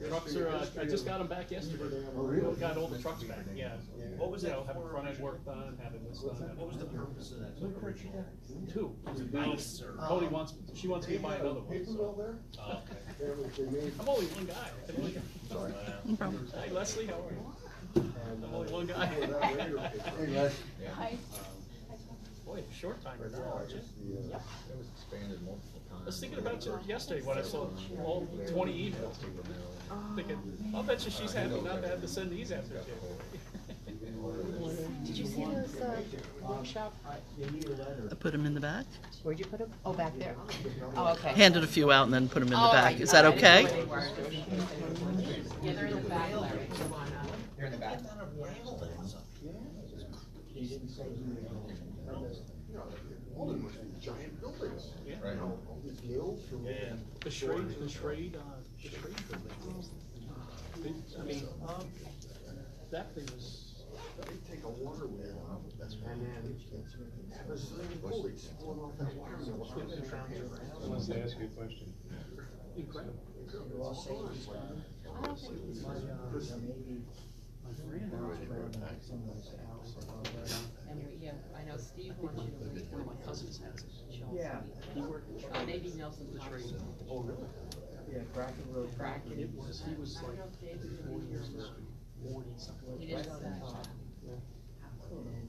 Trucks are, I just got them back yesterday. Got all the trucks back, yeah. What was that Having for? front end work done, having this done. What was the purpose of that? Two. Nice, or? Cody wants, she wants me to buy another one, so. Oh, okay. I'm only one guy. I can only- No problem. Hey Leslie, how are you? I'm only one guy. Hi. Boy, a short timer now, aren't you? It was expanded multiple times. I was thinking about you yesterday when I saw all 20 emails. Thinking, I'll bet you she's happy not to have to send these after January. Did you see those workshop? I put them in the back. Where'd you put them? Oh, back there. Oh, okay. Handed a few out and then put them in the Oh, back. Is that I didn't know okay? where they were. Yeah, they're in the back, Larry. They're in the back. Walden must be giant buildings. Yeah. Right. All these mills from. Yeah. The Schrade building. I mean, that thing was. They take a water wheel and then have a swimming pool pulling off that water wheel. Wants to ask you a question. Incredible. And yeah, I know Steve wants you to leave. One of my cousins has it. Yeah. He worked in Schrade. Maybe Nelson's The house. Schrade. Oh, really? Yeah, Bracken Road. Bracken. It was, he was like 40 years old, 40 something like He that. didn't say.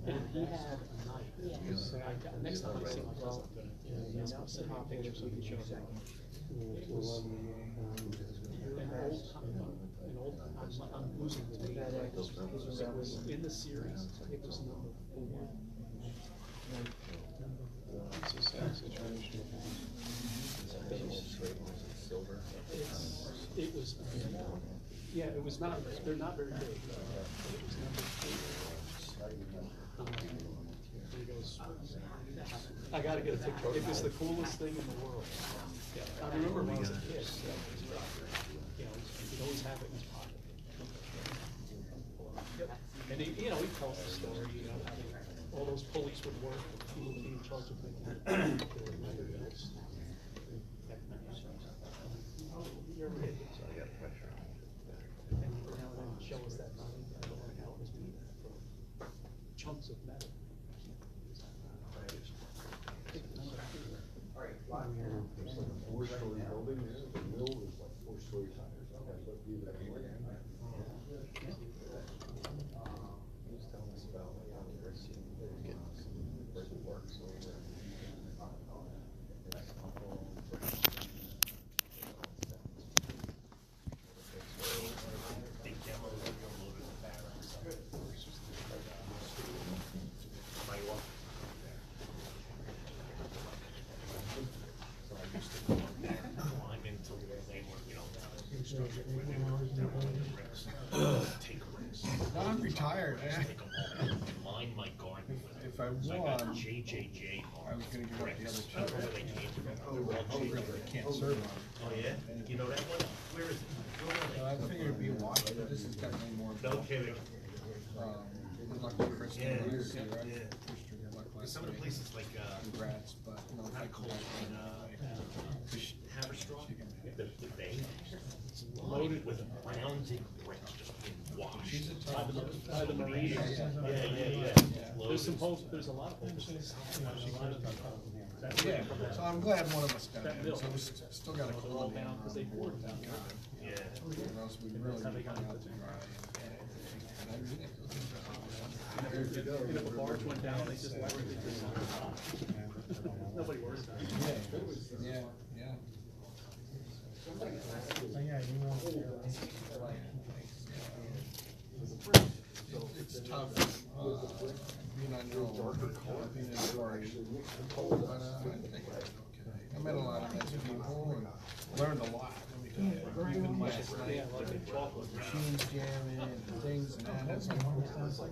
And he had a knife. So I got, next time I see my cousin, I'm gonna ask him to send me a picture so he can show me. It was an old, I'm losing the tape. It was in the series, it was number 4. It's a sad situation. Silver. It was, yeah, it was not, they're not very big. It was number 4. He goes, I gotta get a picture. It was the coolest thing in the world. Yeah, I remember when I was a kid. You know, he'd always have it in his pocket. Yep. And he, you know, he tells the story, you know, how all those pulleys would work, he would be in charge of making it. You're right. So I got a pressure. And now then show us that money, I don't know how it was made from chunks of metal. It's like a 4-story building there, the mill is like 4 stories high or something. That's what you would think. He was telling us about getting some prison work, so Big demo, loaded with barrels. Somebody walk. So I used to go up there and climb into where they were, you know, construction equipment, take risks. I'm retired, Just man. take them home and line my garden with If them. I So I got won, JJJ I was gonna give up the bricks. other I don't know where they came from. They're all really JJJ. can't serve on. Oh, yeah? You know that one? Where is it? Where I are they? figured it'd be a while, but this has got me more. No kidding. Good luck to Kristen. Yeah, Legacy, right? yeah. Kristen, good luck Because last some of the week. places like, Congrats, but no, not thank Cold, but, Haverstraw, the bay, it's loaded with rounded bricks just being washed. She's a By tough. the, by the marina. Yeah. There's some hope, there's a lot of hope. Yeah, so I'm glad one of us got That in, mill. so we still got a All cool down, down. because they poured it down. Yeah. Or else we really how they would got hung out it. to dry. You know, the barge went down, they just left it. Nobody worries about it. Yeah, yeah. It's tough, being on your own, being in a party, but, I think it's okay. I met a lot of nice people and learned a lot, let me tell you, even last night, Yeah, like a chocolate. machines jamming and things and that, it's like,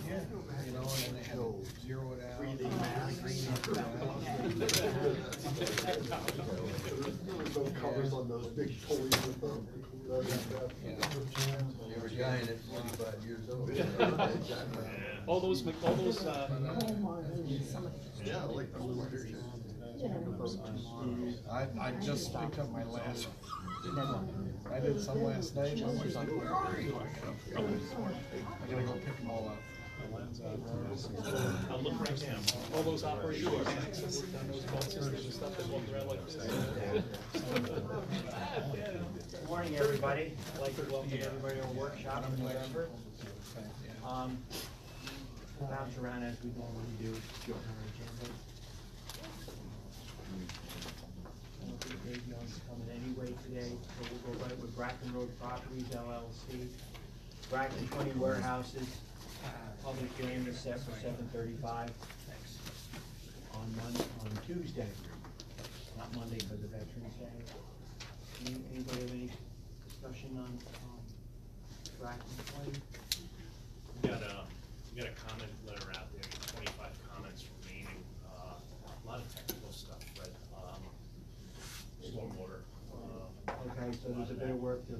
yeah, you know, and then they had to zero it out. Those covers on those big pulleys with them. you were a guy in it 45 years old. All those, Yeah, I like those letters. I just picked up my last one. I did some last night, my wife's like, where are you? I gotta go pick them all up. I'll look right now. All those operating mechanics that worked on those phone systems and stuff that walked around like this. Good morning, everybody. I'd like to welcome everybody to our workshop in November. Bounce around as we normally do. On our agenda. I don't think Dave Young's coming anyway today, so we'll go right with Bracken Road Properties LLC. Bracken 20 warehouses. Public hearing is set for 7:35 on Tuesday, not Monday because of Veterans Day. Anybody have any discussion on Bracken 20? We got a comment letter out there, 25 comments remaining, a lot of technical stuff, but, stormwater. Okay, so there's a bit of work to,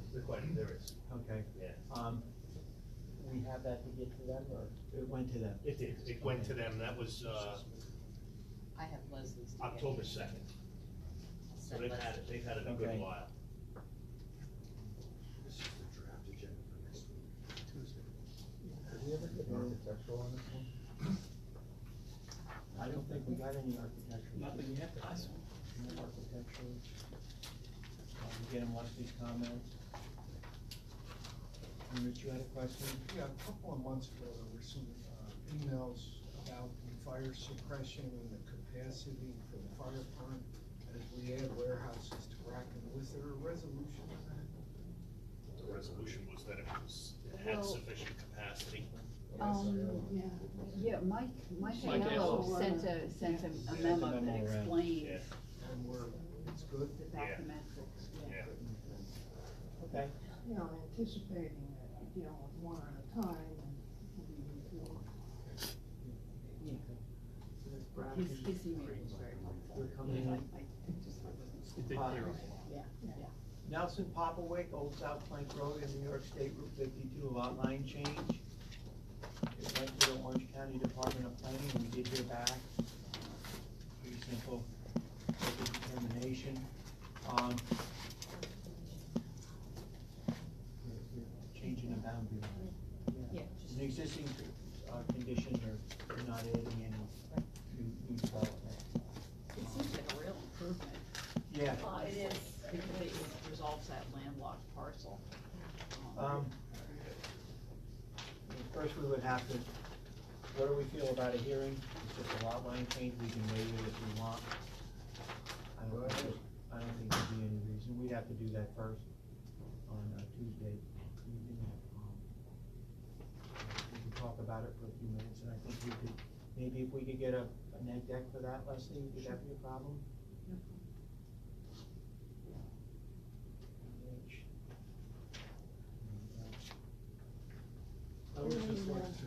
There is, okay. yeah. We have that to get to them, or it went to them? It did, it went to them, that was, I have Leslie's. to get. October 2nd. So Send they've Leslie. had it a good Okay. while. This is the draft agenda for next week, Tuesday. Did we ever get architectural on this one? I don't think we got any architectural. Nothing yet that I saw. No architectural. Get him Leslie's comments. And Rich, you had a question? Yeah, a couple of months ago, there were some emails about the fire suppression and the capacity for the fire department as we add warehouses to Bracken. Was there a resolution on that? The resolution was that it had Well- sufficient capacity. Yeah, Mike Mike Aiello Aiello. sent a memo that around. explained Yeah. And it's good? the documetrics, Yeah. Okay. You know, anticipating that, you know, one at a time, and His email was very helpful. We're coming in. I just wasn't. It did clear up. Yeah. Nelson Popowick, Old South Plank Road in New York State Route 52, lot line change. It went to the Orange County Department of Planning, and we did hear back. Pretty simple, local determination. We're changing the boundary line. Yeah. An existing, condition, or we're not adding any new development. It seems like a real improvement. Yeah. It is, because it resolves that landlocked parcel. First we would have to, what do we feel about a hearing? It's just a lot line change, we can waive it if we want. I don't think there'd be any reason, we'd have to do that first on Tuesday evening. We can talk about it for a few minutes, and I think we could, maybe if we could get a neg deck for that, Leslie, would that be a problem? I would just like to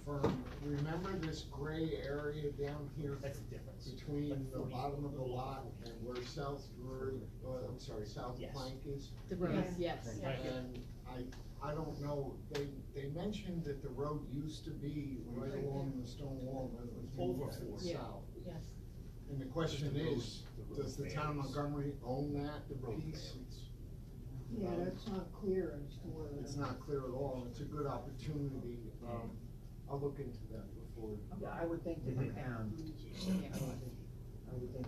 confirm, remember this gray area down here That's the difference. between Like the 40. bottom of the lot and where South Drury, South Yes. Plank is? The road, yes. And I don't know, they mentioned that the road used to be right along the stone wall, and it was moved Over to the 40. Yeah. south. Yes. And the question is, does the town of Montgomery own that piece? yeah, that's not clear as to whether. It's not clear at all, and it's a good opportunity. I'll look into that before. Yeah, I would think that the town, I would think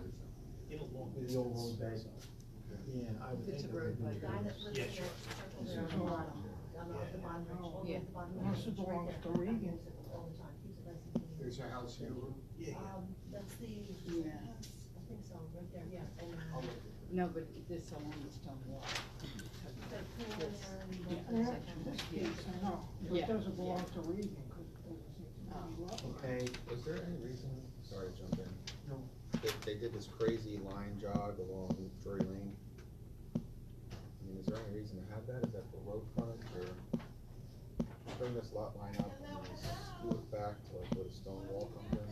It'll long. with the old road bed. Yeah, I would think. It's a it road would be bed. good. Yeah, sure. This belongs to Regan. There's a house here. That's the. Yeah. I think so, right there, yeah. I'll look at it. No, but this along the stone wall. Yeah, this piece, I know, but Yeah. it doesn't belong to Regan, because it doesn't seem to be lot line. Okay, Was there any reason, sorry to jump in, no, they did this crazy line jog along Drury Lane? I mean, is there any reason to have that? Is that for road frontage, or bring this lot line up and then scoot it back to like where the stone wall comes in?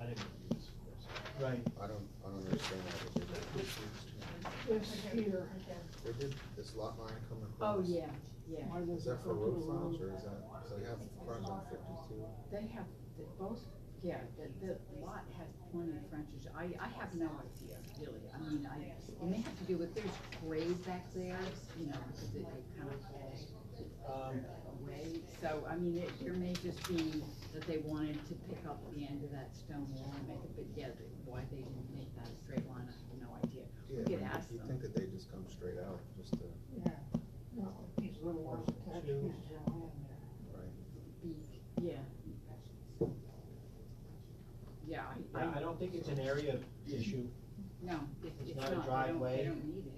I didn't review this, of course. right. I don't understand that, but they This here, did this lot line coming Oh, across. yeah. why does Is it that for go to road the frontage, road? or is that, so they have frontage on 52? They have, both Yeah, the lot has plenty of frontage. I have no idea, really. I mean, it may have to do with, there's grade back there, you know, because it kind of falls away. So, I mean, there may just be that they wanted to pick up the end of that stone wall and make it, but yeah, why they didn't make that a straight line, I have no idea. We could ask You'd them. think that they just come straight out, just to, Yeah, no, these little ones attached pieces of land there. right? Yeah. Yeah, Yeah, I don't think it's an area issue. No, it's It's not, not a driveway. They don't need it.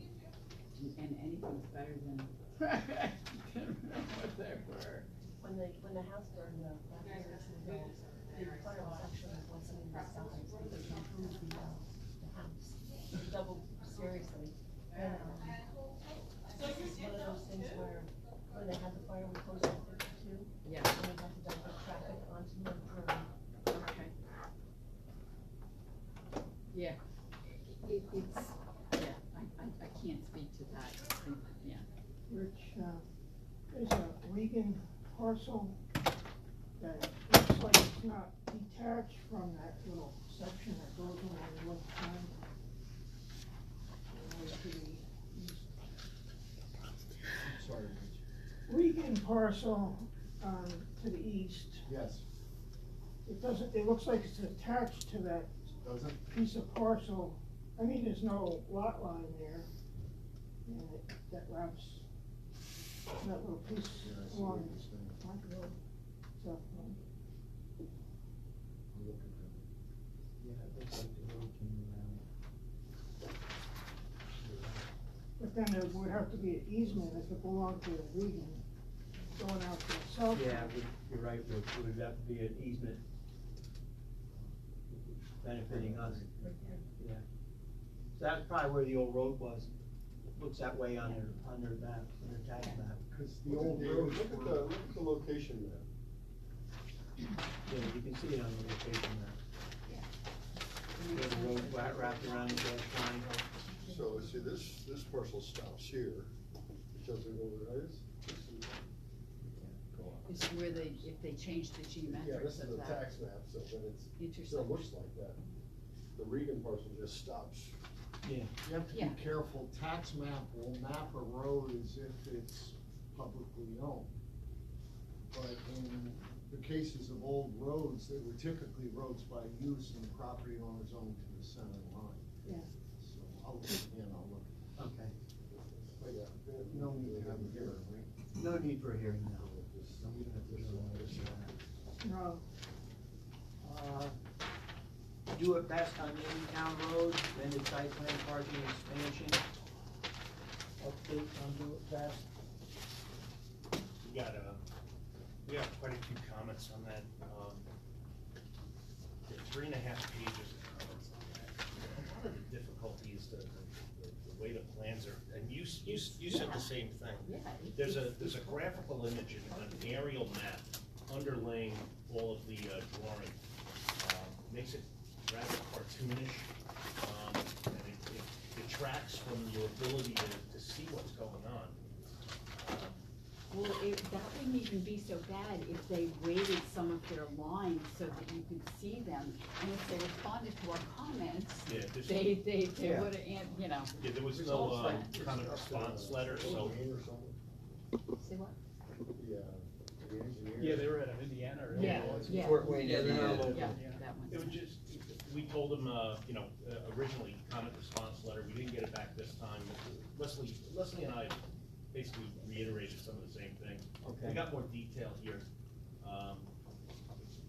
And anything's better than what they were. When the house burned up, that was the fire was actually wasn't in the size, they improved the house. They doubled seriously. And, it's one of those things where, when they had the fire, we closed at 52. Yeah. And we had to divert traffic onto North Road. Okay. Yeah, it's, yeah, I can't speak to that, yeah. Rich, there's a Regan parcel that looks like it's not detached from that little section that goes along the left hand. To the east. Sorry, Regan parcel, to the east. yes, It doesn't, it looks like it's attached to that doesn't, piece of parcel. I mean, there's no lot line there. And that wraps that little piece yeah, I see what along you're saying. Front Road. So, I'm looking at it. Yeah, it looks like the road came around. but then there would have to be an easement if it belonged to the Regan going out to the south. Yeah, you're right, Rich, it would have to be an easement benefiting us. Yeah. So that's probably where the old road was. Looks that way on their map, on their tax map. Cause the old road, look at the location there. Yeah, you can see it on the location map. Where the road wrapped around the gas line. So, see, this parcel stops here, it doesn't go there, this is. Go on. This is where if they change the Yeah, this geometrics is of the that. tax map, so then it Intersection. looks like that. The Regan parcel just stops. Yeah. You have to Yeah. be careful, tax map will map a road as if it's publicly owned. But in the cases of old roads, they were typically roads by use and the property owners owned to the center line. Yeah. So I'll look, I'll look. Okay. But yeah, No need to have a hearing, right? No need for a hearing now. No, Do it best on Town Road, amended site plan, parking expansion. Update on Do It Best. We got quite a few comments on that. There are 3.5 pages of comments on that. A lot of the difficulty is the way the plans are, and you said the same thing. Yeah. There's a graphical image, an aerial map underlaying all of the drawing. Makes it rather cartoonish, and it detracts from your ability to see what's going on. Well, that wouldn't even be so bad if they weighted some of their lines so that you could see them. And if they responded to our comments, Yeah, this- they Yeah. would have, you know. Yeah, there was no comment response letter, so. Say what? Yeah, the engineer. Yeah, they were out of Indiana or. Yeah, yeah. Fort Wayne, Yeah, they're not yeah, local. that one. It was just, we told them, originally comment response letter, we didn't get it back this time. Leslie and I basically reiterated some of the same thing. Okay. We got more detail here.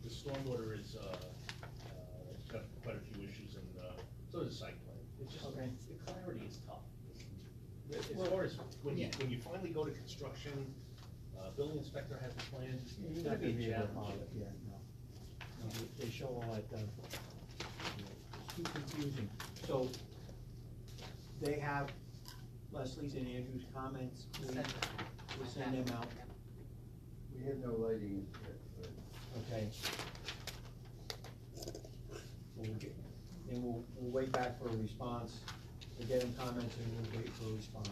The stormwater is, got quite a few issues, and so does the site plan. It's just, Okay. the clarity is tough. As far as, when you finally go to construction, building inspector has a plan, it's You're gonna not be gonna a be able to challenge. follow it, yeah, no. No, they show all that, it's too confusing. So, they have Leslie's and Andrew's comments, we'll send them out, We have no lighting yet, but. okay? Then we'll wait back for a response, we'll get them comments and we'll wait for a response.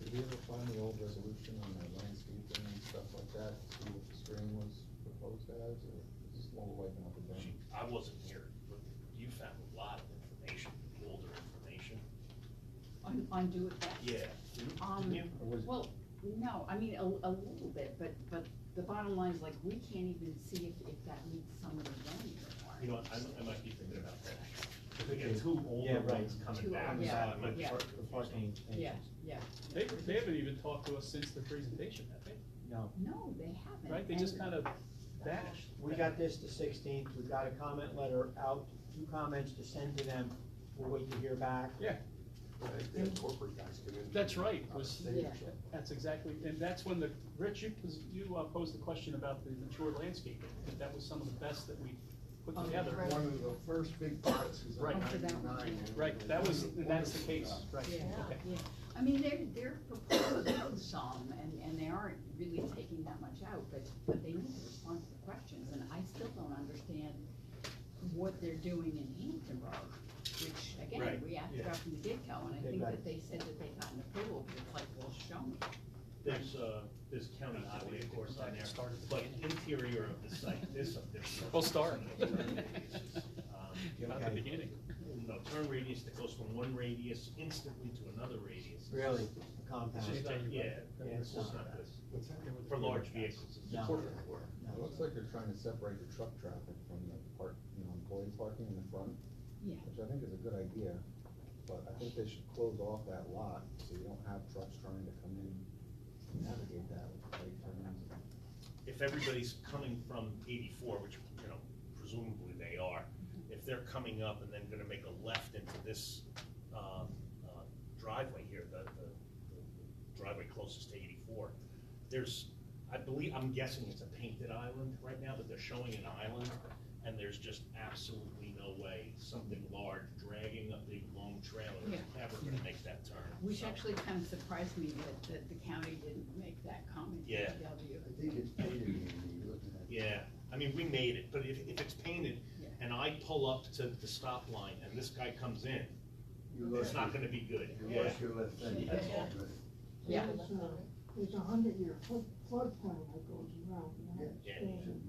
Did we ever find the old resolution on the landscaping and stuff like that, see what the screen was proposed as, or is this while we're wiping out the bin. I wasn't here, but you found a lot of information, older information. On do it best? Yeah. Um, Didn't you? well, no, I mean, a little bit, but the bottom line is like, we can't even see if that meets some of the zoning requirements. You know what, I might be thinking about that. If we get two Yeah, older right. ones coming Two back, older, so yeah, I might be. yeah. The parking Yeah, spaces. yeah. They haven't even talked to us since the presentation, have they? No. No, they haven't. Right, they just And- kind of vanished. We got this the 16th, we got a comment letter out, 2 comments to send to them, we'll wait to hear back. Yeah, I think they had corporate guys come in. that's right, it was, Yeah. that's exactly, and that's when Rich, you posed the question about the mature landscaping, that was some of the best that we put Oh, together. right. One of the first big boxes in Right. Up to that one, '99. yeah. Right, that was, and that's the case, right, Yeah, okay. yeah. I mean, they're proposing some, and they aren't really taking that much out, but they need to respond to the questions, and I still don't understand what they're doing in Hamptonburg, which, again, Right, we asked yeah. about from the get-go, and I They think got- that they said that they got an approval, but it's like, well, show me. There's county highway, of course, on there, but interior of the site, there's some different. We'll start. Um, Not the beginning. No, turn radius that goes from one radius instantly to another radius. Really, the It's compound. just not, yeah, Yeah, it's just not good. What's that? For large vehicles, it's No. important. It looks like they're trying to separate the truck traffic from the employee parking in the front, Yeah. which I think is a good idea. But I think they should close off that lot, so you don't have trucks trying to come in and navigate that with tight turns. If everybody's coming from 84, which, presumably they are, if they're coming up and then gonna make a left into this, driveway here, the driveway closest to 84, I'm guessing it's a painted island right now, but they're showing an island, and there's just absolutely no way something large dragging a big long trailer is Yeah. ever gonna make that turn. Which So, actually kind of surprised me that the county didn't make that comment to Yeah. DPW. I think it's painted when you're looking at it. Yeah, I mean, we made it, but if it's painted, Yeah. and I pull up to the stop line, and this guy comes in, You it's lost not your- gonna be good. You Yeah. lost your left thing. That's Yeah. all. Yeah. There's a 100-year floodplain that goes around that Yeah. expansion.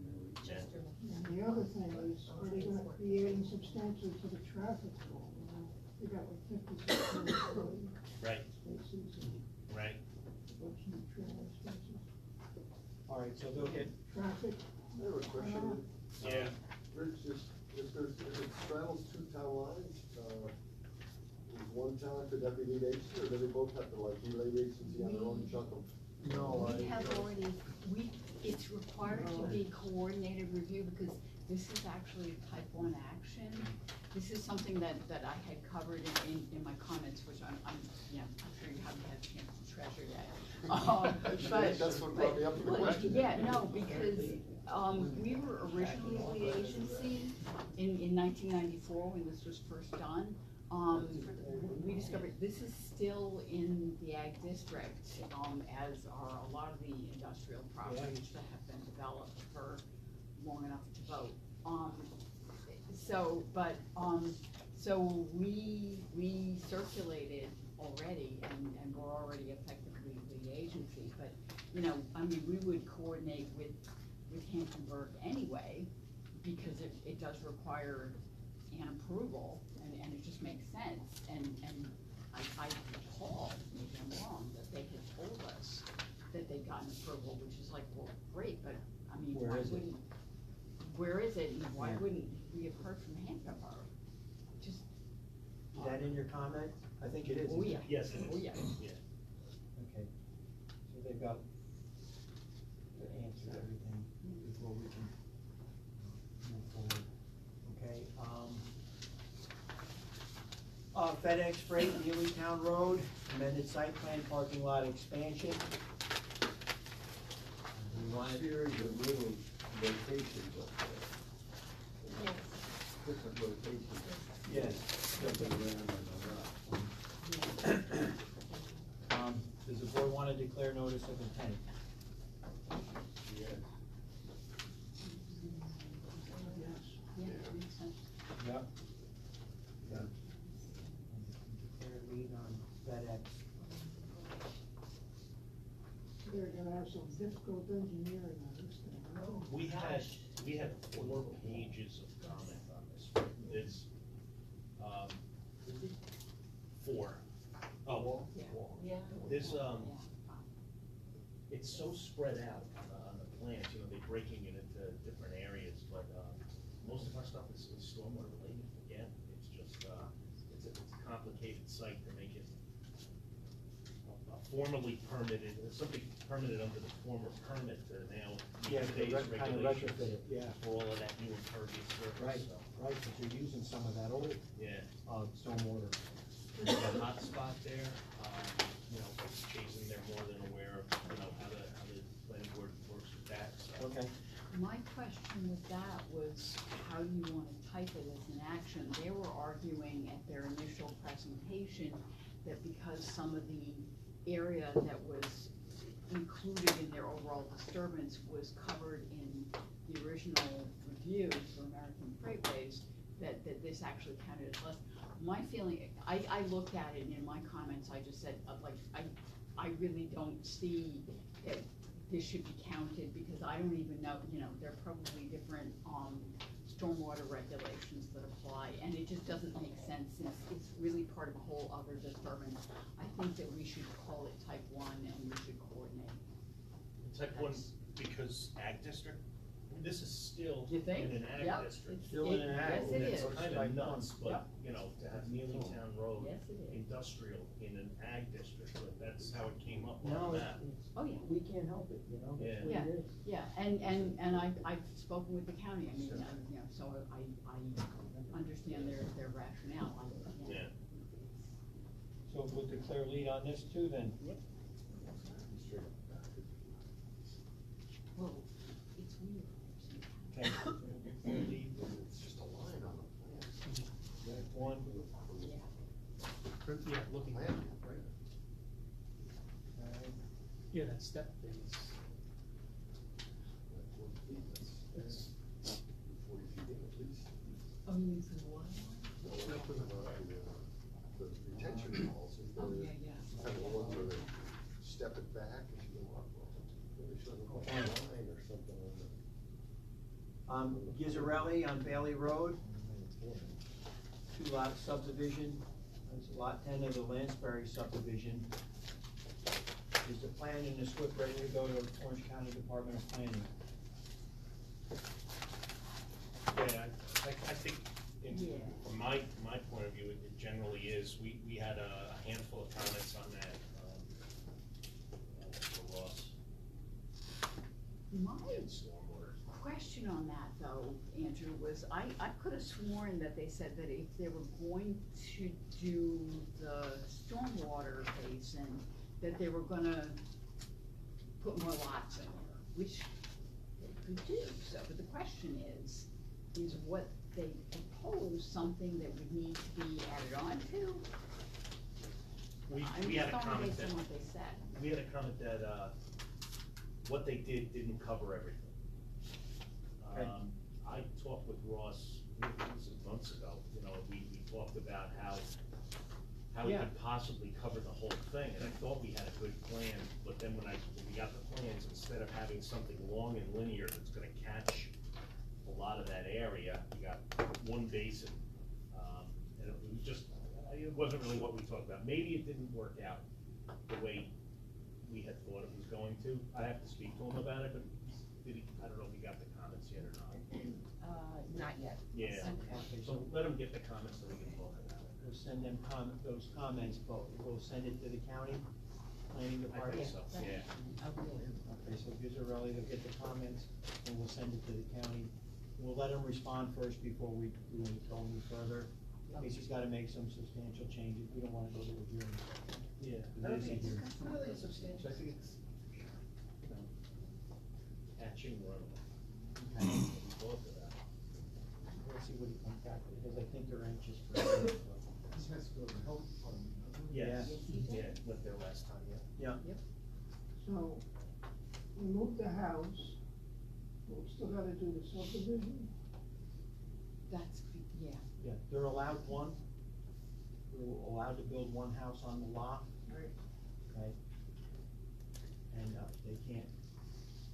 Yeah. And the other thing is, are they gonna create substantially to the traffic flow? They got like 56 Right, spaces and right. bunch of new trailer spaces. All right, so they'll get, Traffic, I have a question. Yeah. Rich, if it straddles 2 town lines, is one town, could that be lead agency, or do they both have to be lead agency on their own chunk of? No, We have already, it's required to be coordinated review because this is actually a type 1 action. This is something that I had covered in my comments, which I'm sure you haven't had a chance to treasure yet. But- That's what brought me up to the but- question. Yeah, no, because, we were originally lead agency in 1994 when this was first done. We discovered this is still in the ag district, as are a lot of the industrial properties that have been developed for long enough to vote. So we circulated already and we're already effectively the agency, but, we would coordinate with Hamptonburg anyway, because it does require an approval, and it just makes sense, and I recall, maybe I'm wrong, that they had told us that they'd gotten approval, which is like, well, great, but, Where why is it? wouldn't, where is it, and why Yeah. wouldn't we have heard from Hamptonburg? Just, is that in your comment? I think it is. oh, isn't yeah. it? Yes, it is. Oh, yeah. Yeah. Okay, so they've got to answer everything before we can move forward, okay? FedEx Freight, Uniontown Road, amended site plan, parking lot expansion. We want it, Series of little locations up there. Yes. Different locations. yes. Jumping around and all that. Does the board want to declare notice of intent? Yes. Yeah, makes sense. Yep. Yeah. Declare lead on FedEx. they're gonna have some difficult engineering on this thing. We had 4 pages of comment on this. It's, 4. Oh, Yeah. this, it's so spread out on the plans, you know, they're breaking it into different areas, but, most of our stuff is stormwater related, again, it's just, it's a complicated site to make it formally permitted, something permitted under the former permit to now meet today's Kind of regulations retrofit it, yeah. for all of that new impervious surface, Right, so, right, but you're using some of that old, yeah. stormwater. There's a hot spot there, you know, Jason, they're more than aware of, you know, how the planning board works with that, so. Okay. My question with that was, how do you wanna type it as an action? They were arguing at their initial presentation that because some of the area that was included in their overall disturbance was covered in the original review for American Freightways, that this actually counted as less. My feeling, I looked at it and in my comments, I just said, I really don't see that this should be counted, because I don't even know, you know, there are probably different, stormwater regulations that apply, and it just doesn't make sense, since it's really part of a whole other disturbance. I think that we should call it type 1 and we should coordinate. Type 1, because ag district, this is still You think? in an ag Yep, district. it's- Still in an ag, And yes, it it's is. kind of nuts, but, Yep. you know, to have Neelytown Road Yes, it is. industrial in an ag district, but that's how it came up No, on that. Oh, yeah. We can't help it, you know, that's what Yeah, it is. yeah, and I've spoken with the county, I mean, you know, so I understand their rationale. Yeah. So we'll declare lead on this too, then? Yep. Well, it's weird. Okay. Declare lead. It's just a line on the plan. Map 1. Yeah, looking, Plan, right? yeah, that step thing is, That's 40 feet in at least. Oh, you mean for the water line? The retention walls, is Oh, the, yeah, yeah. kind of the ones where they step it back as you go up. Maybe show them a line or something on the. Ghizzarelli on Bailey Road, 2-lot subdivision. That's lot 10 of the Lansbury subdivision. Is the plan in the SWIP ready to go to Orange County Department of Planning? Yeah, I think, from my point of view, it generally is. We had a handful of comments on that, for Ross. My And stormwater. question on that, though, Andrew, was I could have sworn that they said that if they were going to do the stormwater basin, that they were gonna put more lots in there, which they could do, so, but the question is what they propose something that would need to be added on to? We I'm had just a going comment based that, on what they said. we had a comment that, what they did didn't cover everything. Okay. I talked with Ross, this was months ago, you know, we talked about how we Yeah. could possibly cover the whole thing, and I thought we had a good plan, but then when we got the plans, instead of having something long and linear that's gonna catch a lot of that area, we got one basin. And it was just, it wasn't really what we talked about. Maybe it didn't work out the way we had thought it was going to. I have to speak to him about it, but I don't know if he got the comments yet or not. Not yet. Yeah, Okay, so let him get the comments so we can talk about it. We'll send them those comments, but we'll send it to the county planning I department. think so, yeah. Okay, so Ghizzarelli will get the comments, and we'll send it to the county. We'll let him respond first before we go any further. In case he's gotta make some substantial changes, we don't wanna go to a hearing. Yeah. I don't think it's really substantial, I think it's, you know, catching run. Okay. We thought of that. We'll see what he comes back with, because I think they're anxious for it. This has to go to the health department. Yes, yeah, went there last time, yeah. Yeah. So, we moved the house, but we still gotta do the subdivision? That's, yeah. Yeah, they're allowed one, they're allowed to build one house on the lot. Right. Okay? And, they can't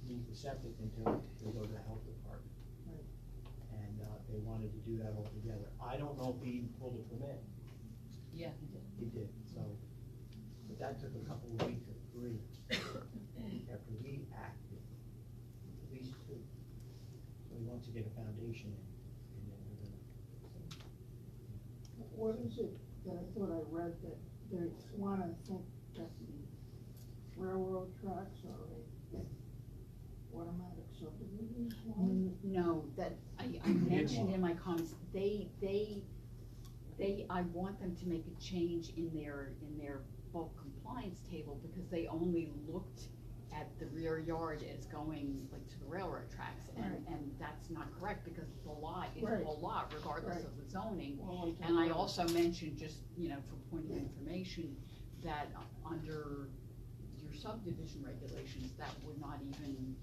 need the septic until they go to the health department. Right. And, they wanted to do that all together. I don't know if he even pulled a permit. Yeah, he did. He did, so, but that took a couple of weeks of grief after we acted, at least two. So he wants to get a foundation in, and then we're gonna. What is it that I thought I read that they wanna think that the railroad tracks are a automatic subdivision? No, that, I mentioned in my comments, I want them to make a change in their bulk compliance table, because they only looked at the rear yard as going like to the railroad tracks, and that's not correct, because the lot is Right. a lot regardless Right. of the zoning. Well, And I also mentioned, just, for point of information, that under your subdivision regulations, that would not even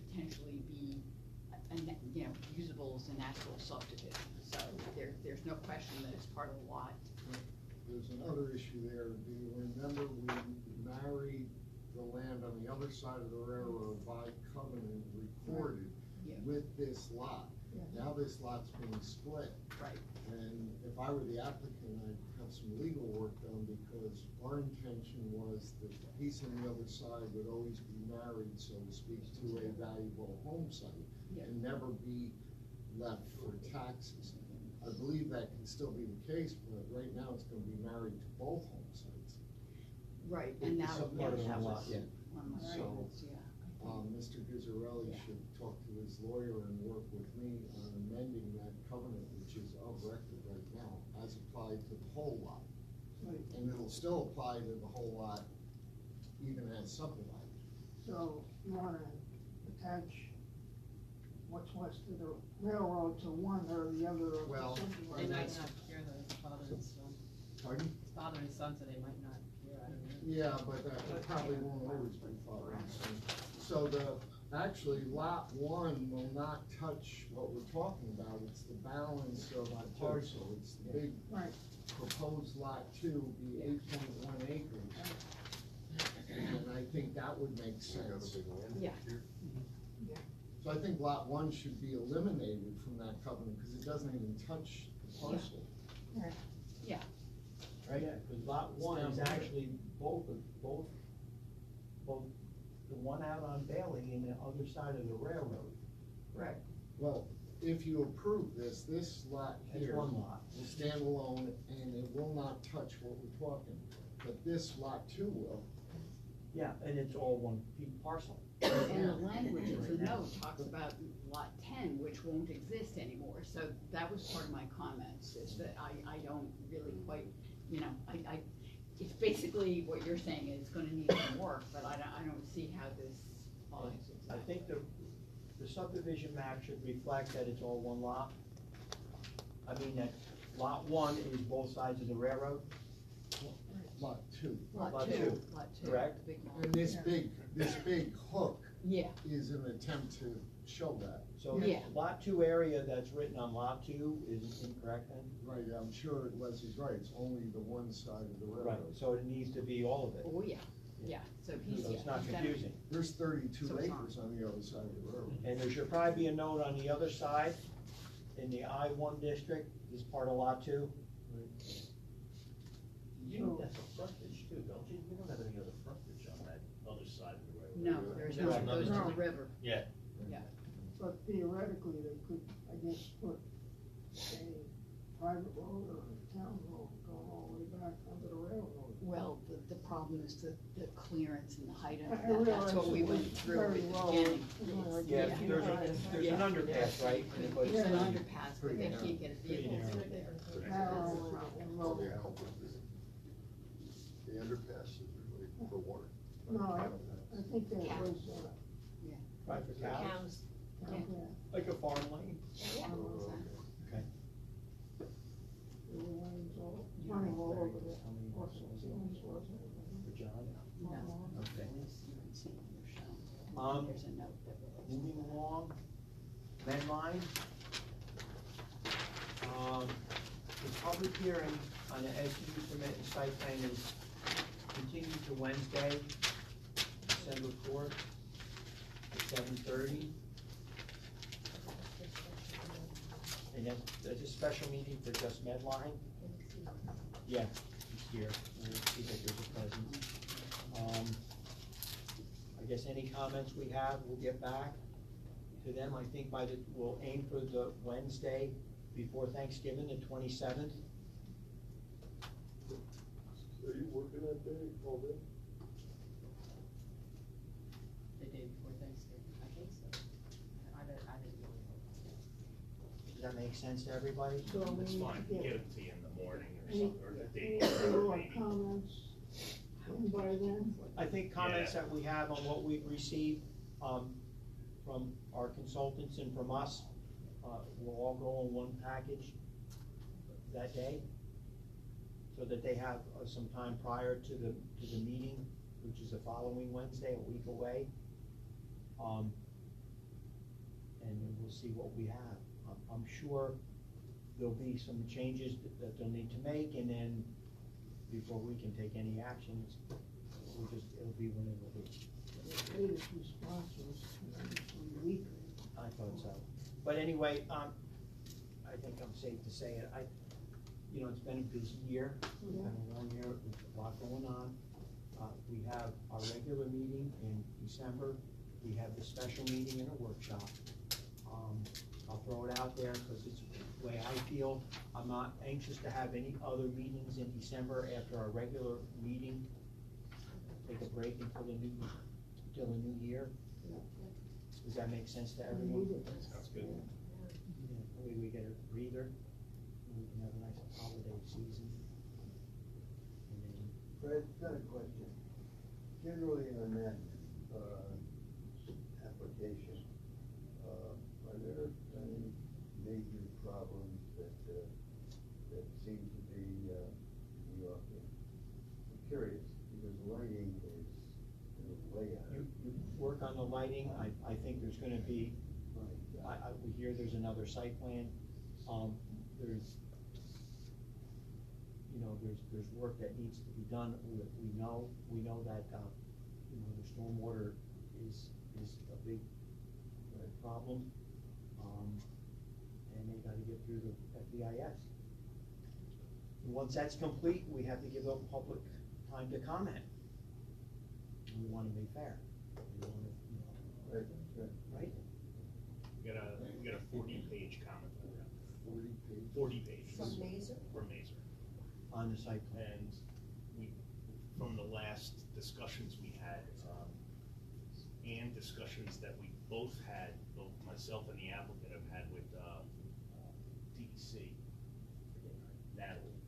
potentially be, usable as a natural subdivision. So there's no question that it's part of the lot. There's another issue there. Do you remember we married the land on the other side of the railroad by covenant recorded Yeah. with this lot? Yeah. Now this lot's being split. Right. And if I were the applicant, I'd have some legal work done, because our intention was that the piece on the other side would always be married, so to speak, to a valuable home site Yeah. and never be left for taxes. I believe that can still be the case, but right now it's gonna be married to both home sites. Right, and that, Some part of the that lot, was yeah. one of my So, comments, yeah. Mr. Gizzarelli Yeah. should talk to his lawyer and work with me on amending that covenant, which is of record right now, as applied to the whole lot. Right. And it'll still apply to the whole lot, even as subdivided. So you wanna attach what's west of the railroad to one or the other of the Well, They subdivision? might not care though, his father and son. Pardon? His father and son, so they might not care, I don't know. Yeah, but that probably won't always be father and son. So actually, lot one will not touch what we're talking about. It's the balance of the parcel. It's the big Right. proposed lot two, be 8.1 acres. And I think that would make sense. Yeah. So I think lot one should be eliminated from that covenant, because it doesn't even touch the parcel. Yeah, Right, because lot one is actually both, the one out on Bailey and the other side of the railroad. right. Well, if you approve this lot That's here one lot. will stand alone, and it will not touch what we're talking. But this lot two will. Yeah, and it's all one parcel. And the language of the note talks about lot 10, which won't exist anymore. So that was part of my comments, is that I don't really quite, it's basically what you're saying, is gonna need some work, but I don't see how this follows. I think the subdivision map should reflect that it's all one lot. I mean, that lot one is both sides of the railroad. Lot two. Lot two, correct? the big lot. And this big hook Yeah, is an attempt to show that. So Yeah. lot two area that's written on lot two is incorrect then? Right, I'm sure Leslie's right, it's only the one side of the Right, railroad. so it needs to be all of it. oh, yeah, so he's, So it's not he's done- confusing. There's 32 So it's not. acres on the other side of the railroad. And there should probably be a note on the other side, in the I-1 district, is part of lot two. You need that's a frontage too, don't you? You don't have any other frontage on that other side of the road. No, there's no, it goes to the river. Yeah. But theoretically, they could, I guess, put a private road or a town road going all the way back under the railroad. Well, the problem is the clearance and the height of I that, that's realize what we it was went through very at the low. beginning. Like, Yeah, yeah. there's an underpass, right? But It's an underpass, but they Pretty can't get a Pretty vehicle narrow. through there. Narrow and low. The underpass is really for water. No, I think that was, Right, for cows, Cows. yeah. like a farm lane. Yeah. Okay. There were lanes all, running all over the parcel, wasn't it? For John? No. Okay. You can see when you're shown. There's a note that relates to Moving that. along, Medline. The public hearing on the SU permit and site plan is continued to Wednesday, December 4th. 7:30. And that's a special meeting for just Medline? Yeah, he's here, we'll see that there's a presence. I guess any comments we have, we'll get back to them. I think we'll aim for the Wednesday before Thanksgiving, the 27th. Are you working that day, all day? The day before Thanksgiving, I think so. I didn't really know. Does that make sense to everybody? So we It's need fine, to get get it to you in the morning or any, something, or the day any before, of maybe. comments in by then? I think comments Yeah. that we have on what we've received, from our consultants and from us, will all go in one package that day, so that they have some time prior to the meeting, which is the following Wednesday, a week away. And then we'll see what we have. I'm sure there'll be some changes that they'll need to make, and then before we can take any action, it'll be when it'll be. The latest response was usually weekly. I thought so. But anyway, I think I'm safe to say it. It's been a busy year. It's been a long year, with a lot going on. We have our regular meeting in December. We have the special meeting and a workshop. I'll throw it out there because it's the way I feel. I'm not anxious to have any other meetings in December after our regular meeting. Take a break until the new year. Does that make sense to everyone? Sounds good. That way we get a breather, and we can have a nice holiday season. And then, Fred, got a question. Generally on that, application, are there any major problems that seem to be, I'm curious, because lighting is, layout. you work on the lighting, I think there's gonna be, we hear there's another site plan. There's work that needs to be done. We know that, the stormwater is a big problem. And they gotta get through the FEIS. And once that's complete, we have to give the public time to comment. And we wanna be fair. We wanna, right? We got a 40-page comment on that. 40 pages. From Mazer? From Mazer. On the site plan. And from the last discussions we had, and discussions that we both had, both myself and the applicant have had with, DEC, Natalie.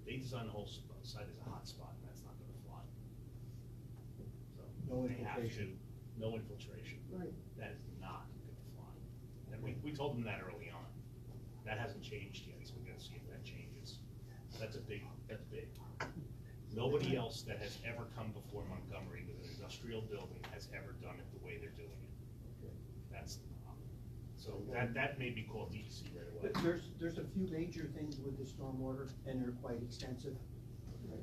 They designed the whole site as a hot spot, and that's not gonna fly. So No they have infiltration. to- No infiltration. Right. That is not gonna fly. And we told them that early on. That hasn't changed yet, so we're gonna see if that changes. That's big. Nobody else that has ever come before Montgomery with an industrial building has ever done it the way they're doing it. That's the problem. So that made me call DEC right away. There's a few major things with the stormwater, and they're quite extensive,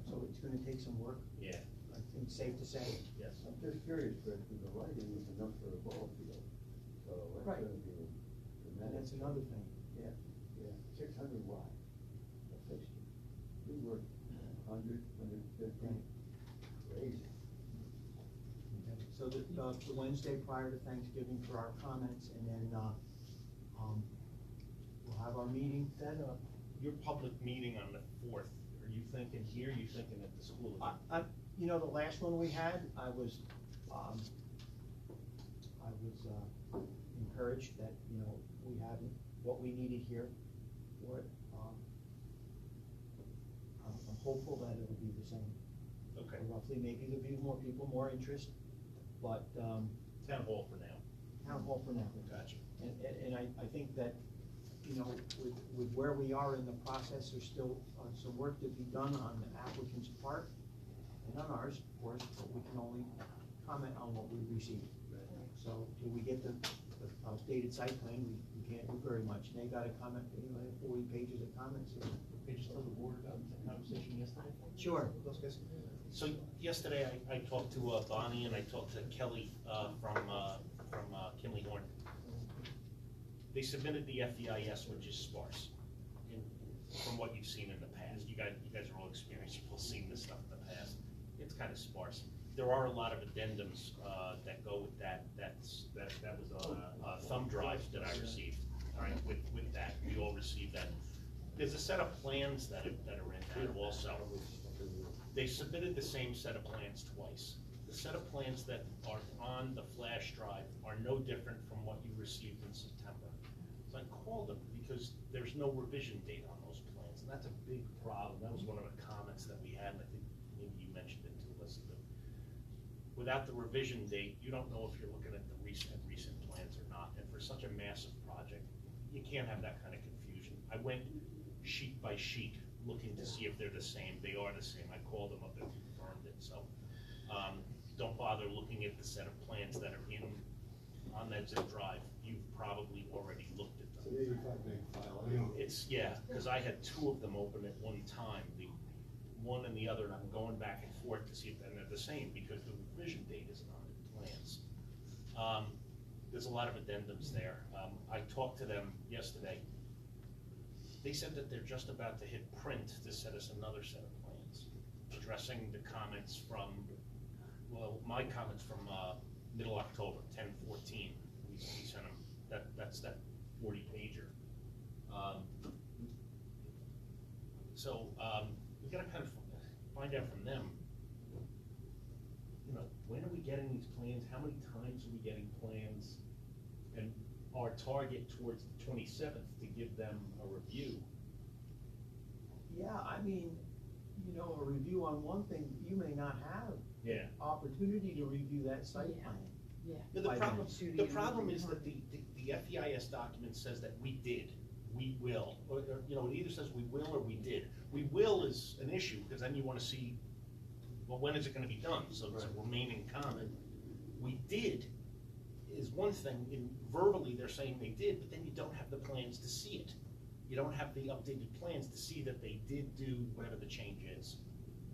so it's gonna take some work. Yeah. I think it's safe to say. Yes. I'm just curious, Fred, because the lighting is enough for a ball field, so that's Right. gonna be And tremendous. that's another thing, yeah. Yeah, 600 watt, 60. We were 100, 150, crazy. So the Wednesday prior to Thanksgiving for our comments, and then, we'll have our meeting then. Your public meeting on the 4th, are you thinking here, you thinking at the school? The last one we had, I was encouraged that, we had what we needed here for it. I'm hopeful that it'll be the same. Okay. Roughly, maybe there'll be more people, more interest, but, Town hall for now. town hall for now. Gotcha. And I think that, with where we are in the process, there's still some work to be done on the applicant's part, and on ours, of course, but we can only comment on what we receive. So, till we get the updated site plan, we can't do very much, and they got a comment, 40 pages of comments. Could you just tell the board about the conversation yesterday? Sure. Those guys? So yesterday, I talked to Bonnie and I talked to Kelly from Kimley Horn. They submitted the FEIS, which is sparse, from what you've seen in the past. You guys are all experienced, you've all seen this stuff in the past. It's kind of sparse. There are a lot of addendums that go with that. That was thumb drives that I received. All right, with that, we all received that. There's a set of plans that are in that also. They submitted the same set of plans twice. The set of plans that are on the flash drive are no different from what you received in September. So I called them because there's no revision date on those plans, and that's a big problem. That was one of the comments that we had, and I think maybe you mentioned it too, Elizabeth. Without the revision date, you don't know if you're looking at the recent plans or not, and for such a massive project, you can't have that kind of confusion. I went sheet by sheet, looking to see if they're the same. They are the same. I called them up and confirmed it, so don't bother looking at the set of plans that are on that zip drive. You've probably already looked at them. It's an 85 meg file anyway. It's, yeah, because I had two of them open at one time, the one and the other, and I'm going back and forth to see if they're the same, because the revision date isn't on the plans. There's a lot of addendums there. I talked to them yesterday. They said that they're just about to hit print to set us another set of plans, addressing the comments from, well, my comments from middle October, 10/14. We sent them, that's that 40 pager. So we gotta kind of find out from them, you know, when are we getting these plans? How many times are we getting plans? And our target towards the 27th to give them a review. Yeah, I mean, you know, a review on one thing, you may not have Yeah. opportunity to review that site Yeah. plan. Yeah. The problem is that the FEIS document says that we did, we will, or, you know, it either says we will or we did. We will is an issue, because then you wanna see, well, when is it gonna be done? So it's a remaining comment. We did is one thing, in verbally they're saying they did, but then you don't have the plans to see it. You don't have the updated plans to see that they did do whatever the change is.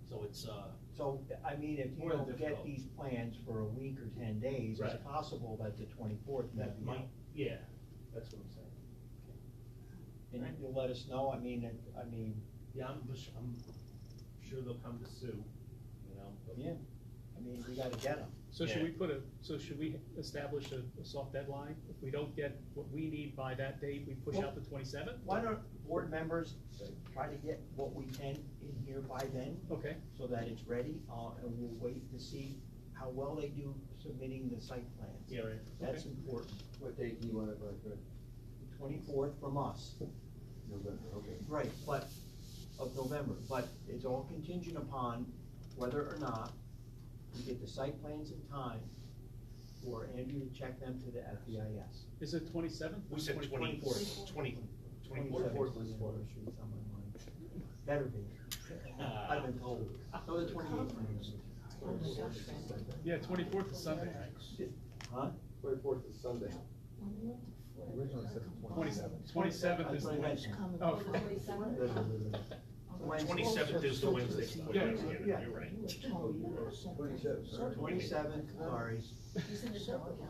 So it's, So, I mean, if you More don't get difficult. these plans for a week or 10 days, Right. it's possible that the 24th may that be might, out. yeah, that's what I'm saying. And you'll let us know, I mean, Yeah, I'm sure they'll come to sue, you know, but. yeah, I mean, we gotta get them. So should Yeah. should we establish a soft deadline? If we don't get what we need by that date, we push out the 27th? Why don't board members try to get what we can in here by then, Okay, so that it's ready, and we'll wait to see how well they do submitting the site plans. Yeah, right. That's important. What date do you want it by, Fred? 24th from us. November, okay. Right, but, of November, but it's all contingent upon whether or not we get the site plans in time for Andrew to check them to the FEIS. is it 27th? We said 24th, 24th. 24th was for the streets on my mind. Better be. I've been told. So the 28th. Yeah, 24th is Sunday, right? Huh? 24th is Sunday. Originally said the 27th is the Wednesday. Oh, Wednesday. 27th is the Wednesday. Yeah. Yeah. You're right. 27th, sorry.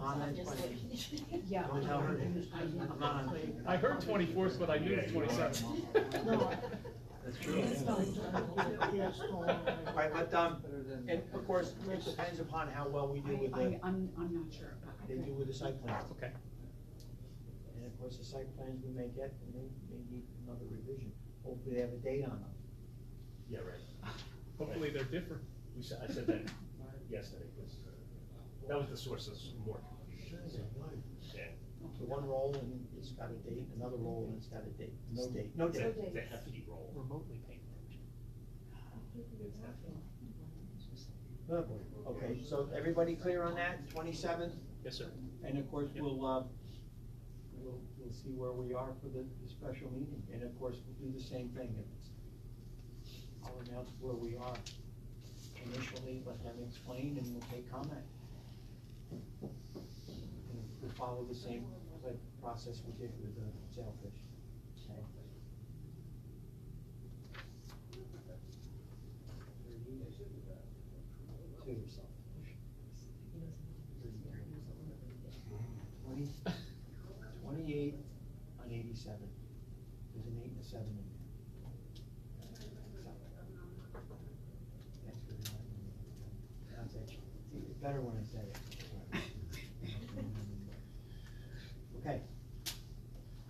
On that 20th. Yeah. Don't tell her. I'm not on. I heard 24th, but I knew the 27th. That's true. Right, but, and of course, it depends upon how well we do with the, I'm not sure. they do with the site plans. Okay. And of course, the site plans we may get, and they may need another revision. Hopefully they have a date on them. Yeah, right. Hopefully they're different. I said that yesterday, because that was the source of some more confusion. Yeah. So one roll and it's got a date, another roll and it's got a date, no date, no It's date. a hefty roll. Remotely painted. Okay, so everybody clear on that, 27th? Yes, sir. And of course, we'll see where we are for the special meeting, and of course, we'll do the same thing. I'll announce where we are initially, let them explain, and we'll take comment. And we'll follow the same process we did with the sailfish. Okay. do yourself. 28 on 87. There's an 8 and a 7 in there. That's really hard. That's it. It's better when I say it. Okay.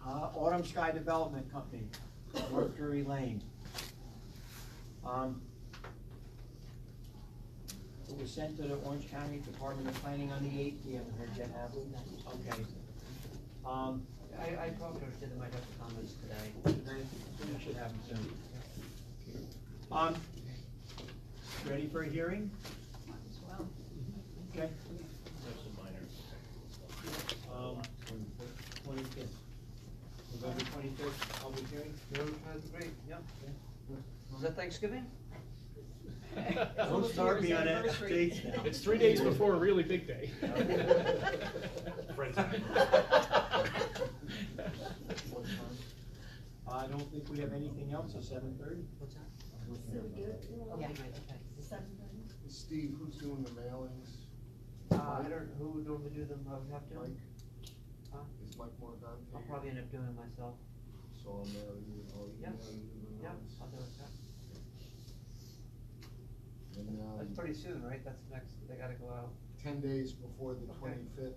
Autumn Sky Development Company, North Drury Lane. It was sent to the Orange County Department of Planning on the 8th. We haven't heard yet, have we? Okay. I talked to her, said they might have the comments today. We should have them soon. Ready for a hearing? Might as well. Okay. There's some minor. 25th. November 25th, public hearing? Great. Yep. Was that Thanksgiving? Don't start me on that dates now. It's 3 days before a really big day. Friends. I don't think we have anything else at 7:30. What's that? So we good? Yeah, great, okay. 7:30? Steve, who's doing the mailings? Who would normally do them? I would have to. Mike? Huh? Is Mike Morgante? I'll probably end up doing it myself. So I'll mail you, or Yeah. email you the Yeah, notice. I'll do it. And, That's pretty soon, right? That's next, they gotta go out. 10 days before the Okay. 25th.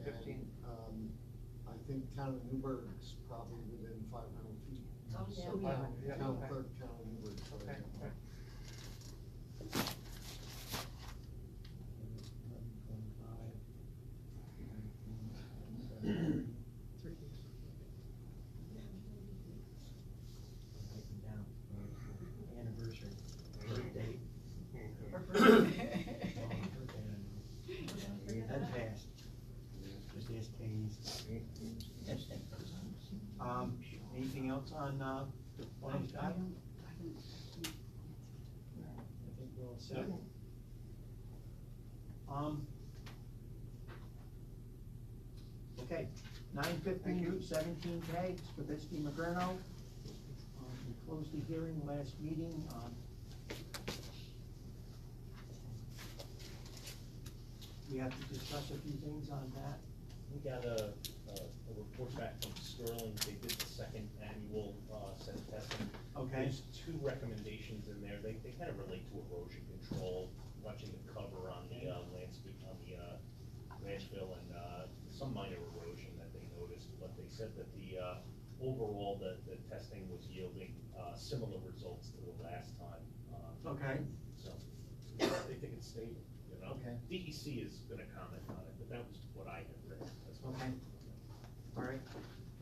15. And, I think town of Newburgh's probably within 500 feet. Oh, So yeah. 500, yeah, Town okay. clerk, town of Newburgh. so Okay, yeah. okay. Anniversary. Birthday. That's fast. Just ask Katie. Anything else on, Autumn Sky? I think we're all set. Okay, 9:15 Route 17K, Skibitsky Magrano. We closed the hearing last meeting. We have to discuss a few things on that. We got a report back from Sterling. They did the second annual set of testing. Okay. There's two recommendations in there. They kind of relate to erosion control, watching the cover on the landscape, on the landfill, and some minor erosion that they noticed. But they said that the overall, the testing was yielding similar results to the last time. Okay. So they think it's stable, you know? Okay. DEC is gonna comment on it, but that was what I had read. That's what- Okay. All right.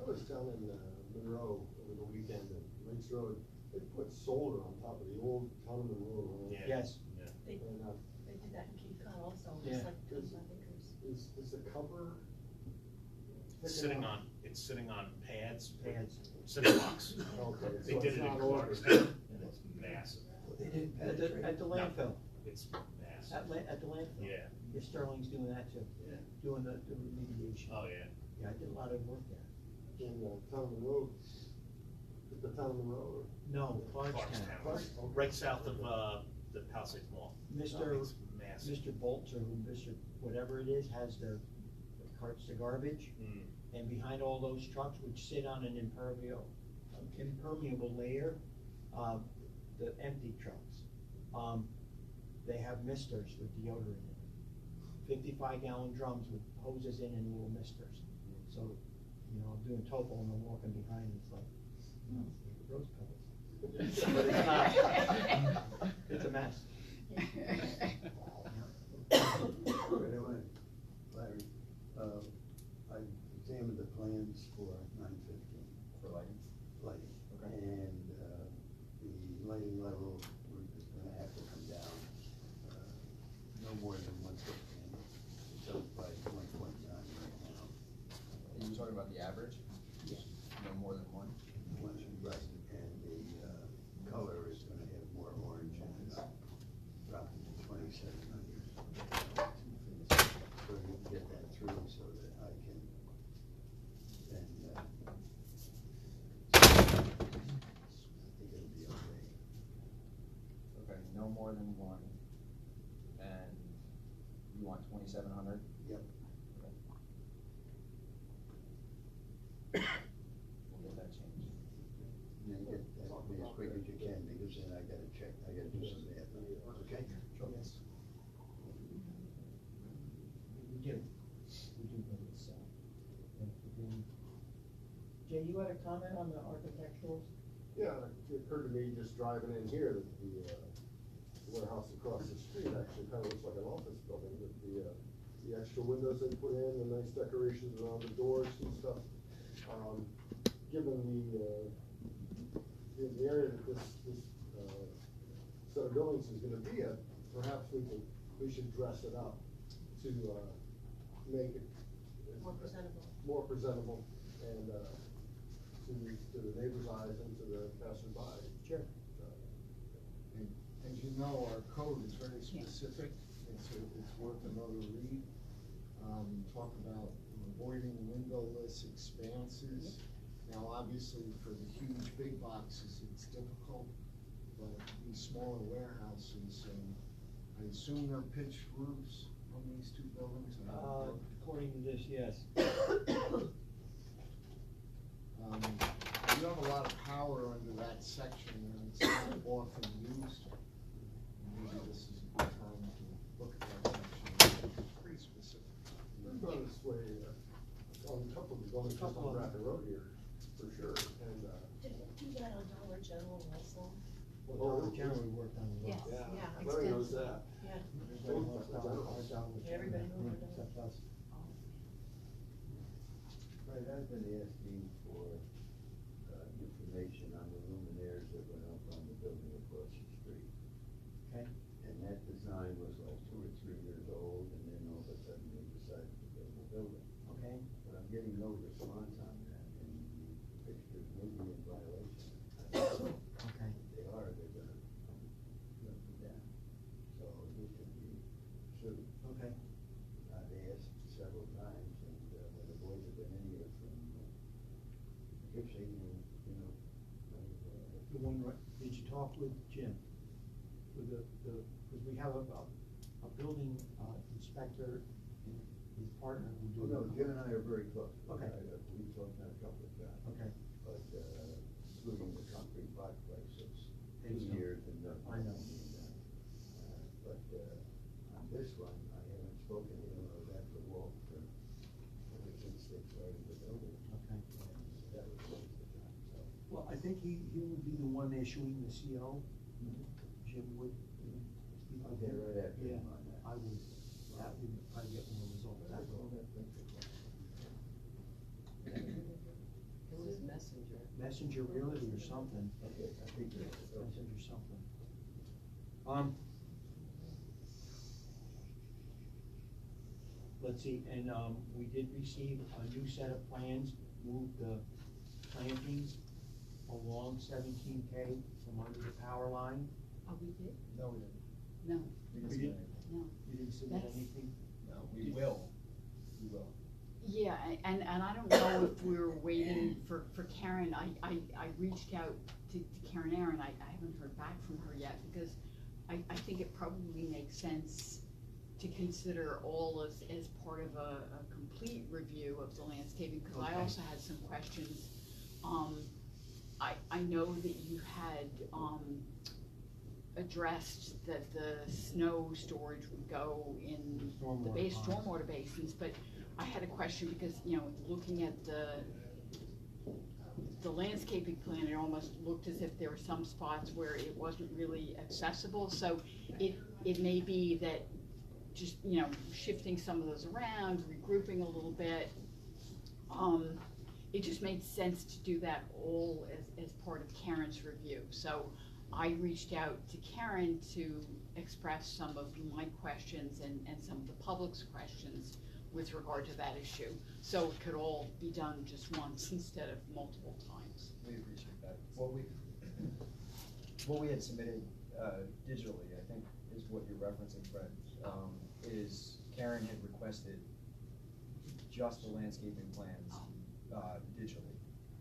I was down in Monroe over the weekend at Links Road. They put solar on top of the old town of Monroe. Yeah. Yes. Yeah. They And, did that in Cape Cod also, Yeah. just like 25 acres. is the cover? It's sitting on pads. Pads. Cinder blocks. Okay, They so did it's it in not Clarkstown, over. and it's massive. They did at the landfill. It's massive. At the landfill. Yeah. Yeah, Sterling's doing that too. Yeah. Doing the remediation. Oh, yeah. Yeah, I did a lot of work there. In town of Monroe, is the town of Monroe? No, Clarkstown. Clarkstown. Right south of, the Palisades Mall. Mr. It's massive. Mr. Bolts or Mr. whatever it is has the carts the garbage. Mm. And behind all those trucks, which sit on an impermeable layer, the empty trucks, they have misters with deodorant in them. 55-gallon drums with hoses in and little misters. So, you know, I'm doing topo and I'm walking behind, it's like, you know, rose petals. But it's not. It's a mess. Larry, I examined the plans for 915. For lighting? Lighting. Okay. And the lighting level, we're just gonna have to come down, no more than 115. It's up by 1.9 right now. Are you talking about the average? Yeah. No more than one? Right, and the color is gonna have more orange and it's dropping to 2700. So you can get that through so that I can then, I think it'll be okay. Okay, no more than one. 2,700? Yep. We'll get that changed. And then get that to me as quick as you can, because then I gotta check, I gotta do some math, okay? Sure. Yes. We do know this, Jay, you had a comment on the architecturals? Yeah, it occurred to me just driving in here that the warehouse across the street actually kind of looks like an office building with the extra windows they put in, the nice decorations around the doors and stuff. Given the area that this set of buildings is gonna be at, perhaps we should dress it up to make it more presentable and to the neighbor's eyes and to the passerby. Sure. And as you know, our code is very specific, it's worth another read. Talk about avoiding windowless expanses. Now, obviously, for the huge big boxes, it's difficult, but these smaller warehouses, I assume they're pitched roofs on these two buildings? According to this, yes. You have a lot of power under that section, and it's not often used. Maybe this is a good time to look at that section. It's pretty specific. We've gone this way, on a couple of buildings just on Rapid Road here, for sure, and, Did we do that on Dollar General also? well, Dollar General we worked on a lot. Yes, yeah, Larry knows extensive. that. Yeah. Everybody knows Dollar General. Everybody knows Dollar Except us. Right, I've been asking for, information on the luminaires that went up on the building across the street. Okay. And that design was like 2 or 3 years old, and then all of a sudden they decided to build a building. Okay. But I'm getting no response on that, and the fixtures may be in violation. Okay. If they are, they're gonna knock them down. So they should be sued. Okay. I've asked several times, and when the boys have been in here from Poughkeepsie, The one, did you talk with Jim? With because we have a building inspector and his partner who do. Oh, no, Jim and I are very close. Okay. We've talked on a couple of jobs. Okay. But, including the concrete block place, it's It's 2 not- years and nothing. I know. being done. But, on this one, I haven't spoken to him or that for Walt for, ever since they started the building. Okay. And that was most of the time, so. Well, I think he would be the one issuing the CO. Jim would. I'll get right after Yeah, him on that. I would, that would probably get more results that way. It was Messenger. Messenger Realty or something. Okay, I think it's. Messenger something. Let's see, and, we did receive a new set of plans, moved the plantings along 17K from under the power line. Oh, we did? No, we didn't. No, We didn't, no. you didn't submit That's- anything? No, we will. We will. Yeah, and I don't know if we were waiting for Karen. I reached out to Karen Aaron. I haven't heard back from her yet because I think it probably makes sense to consider all as part of a complete review of the landscaping, because I Okay. also had some questions. I know that you had, addressed that the snow storage would go in the Stormwater ponds. stormwater basins, but I had a question because, looking at the landscaping plan, it almost looked as if there were some spots where it wasn't really accessible, so it may be that just, shifting some of those around, regrouping a little bit, it just made sense to do that all as part of Karen's review. So I reached out to Karen to express some of my questions and some of the public's questions with regard to that issue. So it could all be done just once instead of multiple times. We appreciate that. What we had submitted digitally, I think, is what you're referencing, Fred, is Karen had requested just the landscaping plans digitally,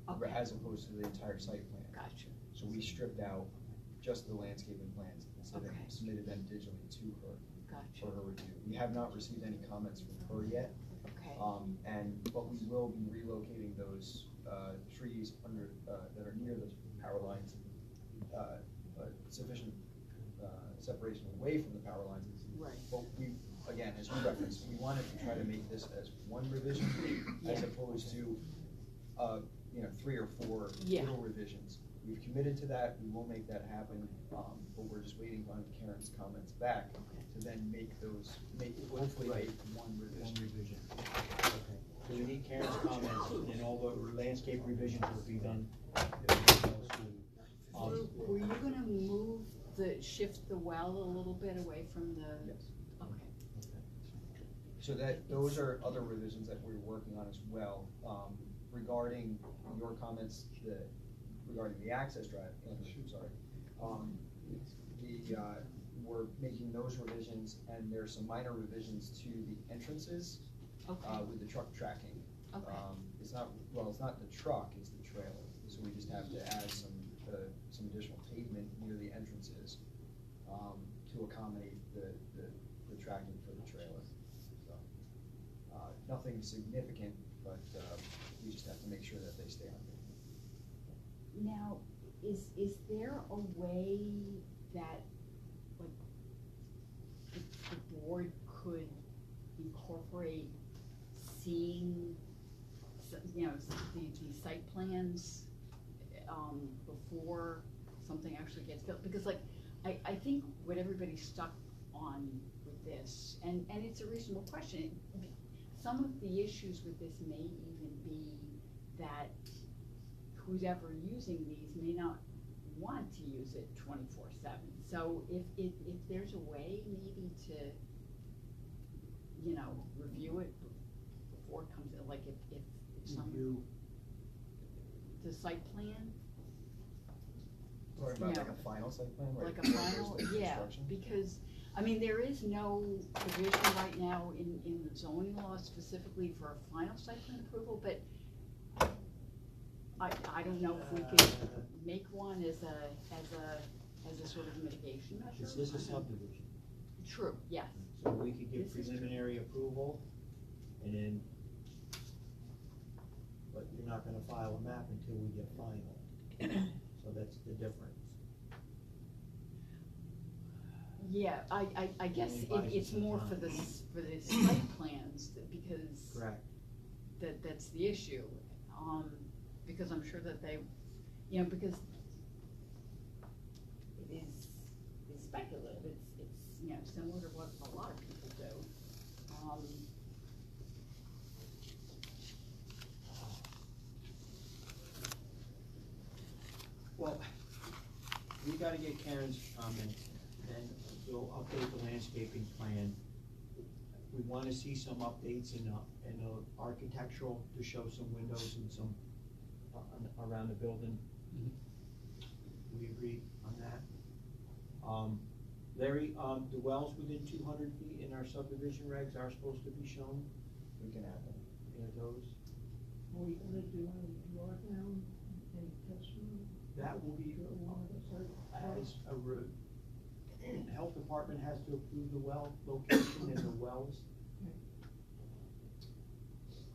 Okay. as opposed to the entire site plan. Gotcha. So we stripped out just the landscaping plans and Okay. submitted them digitally to her Gotcha. for her review. We have not received any comments from her yet. Okay. But we will be relocating those, trees under, that are near the power lines, sufficient, separation away from the power lines. Right. But we, again, as you referenced, we wanted to try to make this as one revision, as opposed to, 3 or 4 little revisions. We've committed to that, we will make that happen, but we're just waiting on Karen's comments back to then make those, hopefully make one revision. Okay, so we need Karen's comments, and all the landscape revisions will be done. Were you gonna shift the well a little bit away from the? Yes. Okay. So those are other revisions that we're working on as well. Regarding your comments regarding the access drive, we're making those revisions, and there's some minor revisions to the entrances with the truck tracking. Okay. It's not the truck, it's the trailer. So we just have to add some additional pavement near the entrances to accommodate the tracking for the trailer. So, nothing significant, but we just have to make sure that they stay on pavement. Now, is there a way that, like, the board could incorporate seeing, the site plans, before something actually gets built? Because, like, I think what everybody's stuck on with this, and it's a reasonable question, some of the issues with this may even be that who's ever using these may not want to use it 24/7. So if there's a way maybe to, review it before it comes in, like if some, the site plan? Talking about like a final site plan? Like a final, yeah, because, there is no provision right now in the zoning law specifically for a final site plan approval, but I don't know if we could make one as a sort of mitigation measure. This is a subdivision. True, yes. So we could give This is preliminary approval, and then, but you're not gonna file a map until we get final. So that's the difference. Yeah, I guess Only buys it's us more time. for the site plans, because Correct. that's the issue. Because I'm sure that they, because it is speculative, it's similar to what a lot of people do. Well, we gotta get Karen's comments, and we'll update the landscaping plan. We wanna see some updates in architectural, to show some windows and some, around the building. We agree on that? Larry, the wells within 200 feet in our subdivision regs are supposed to be shown? We can add them. Add those? Are we gonna do any drawdown, any testimony? That will be, as a route. The health department has to approve the well location and the wells.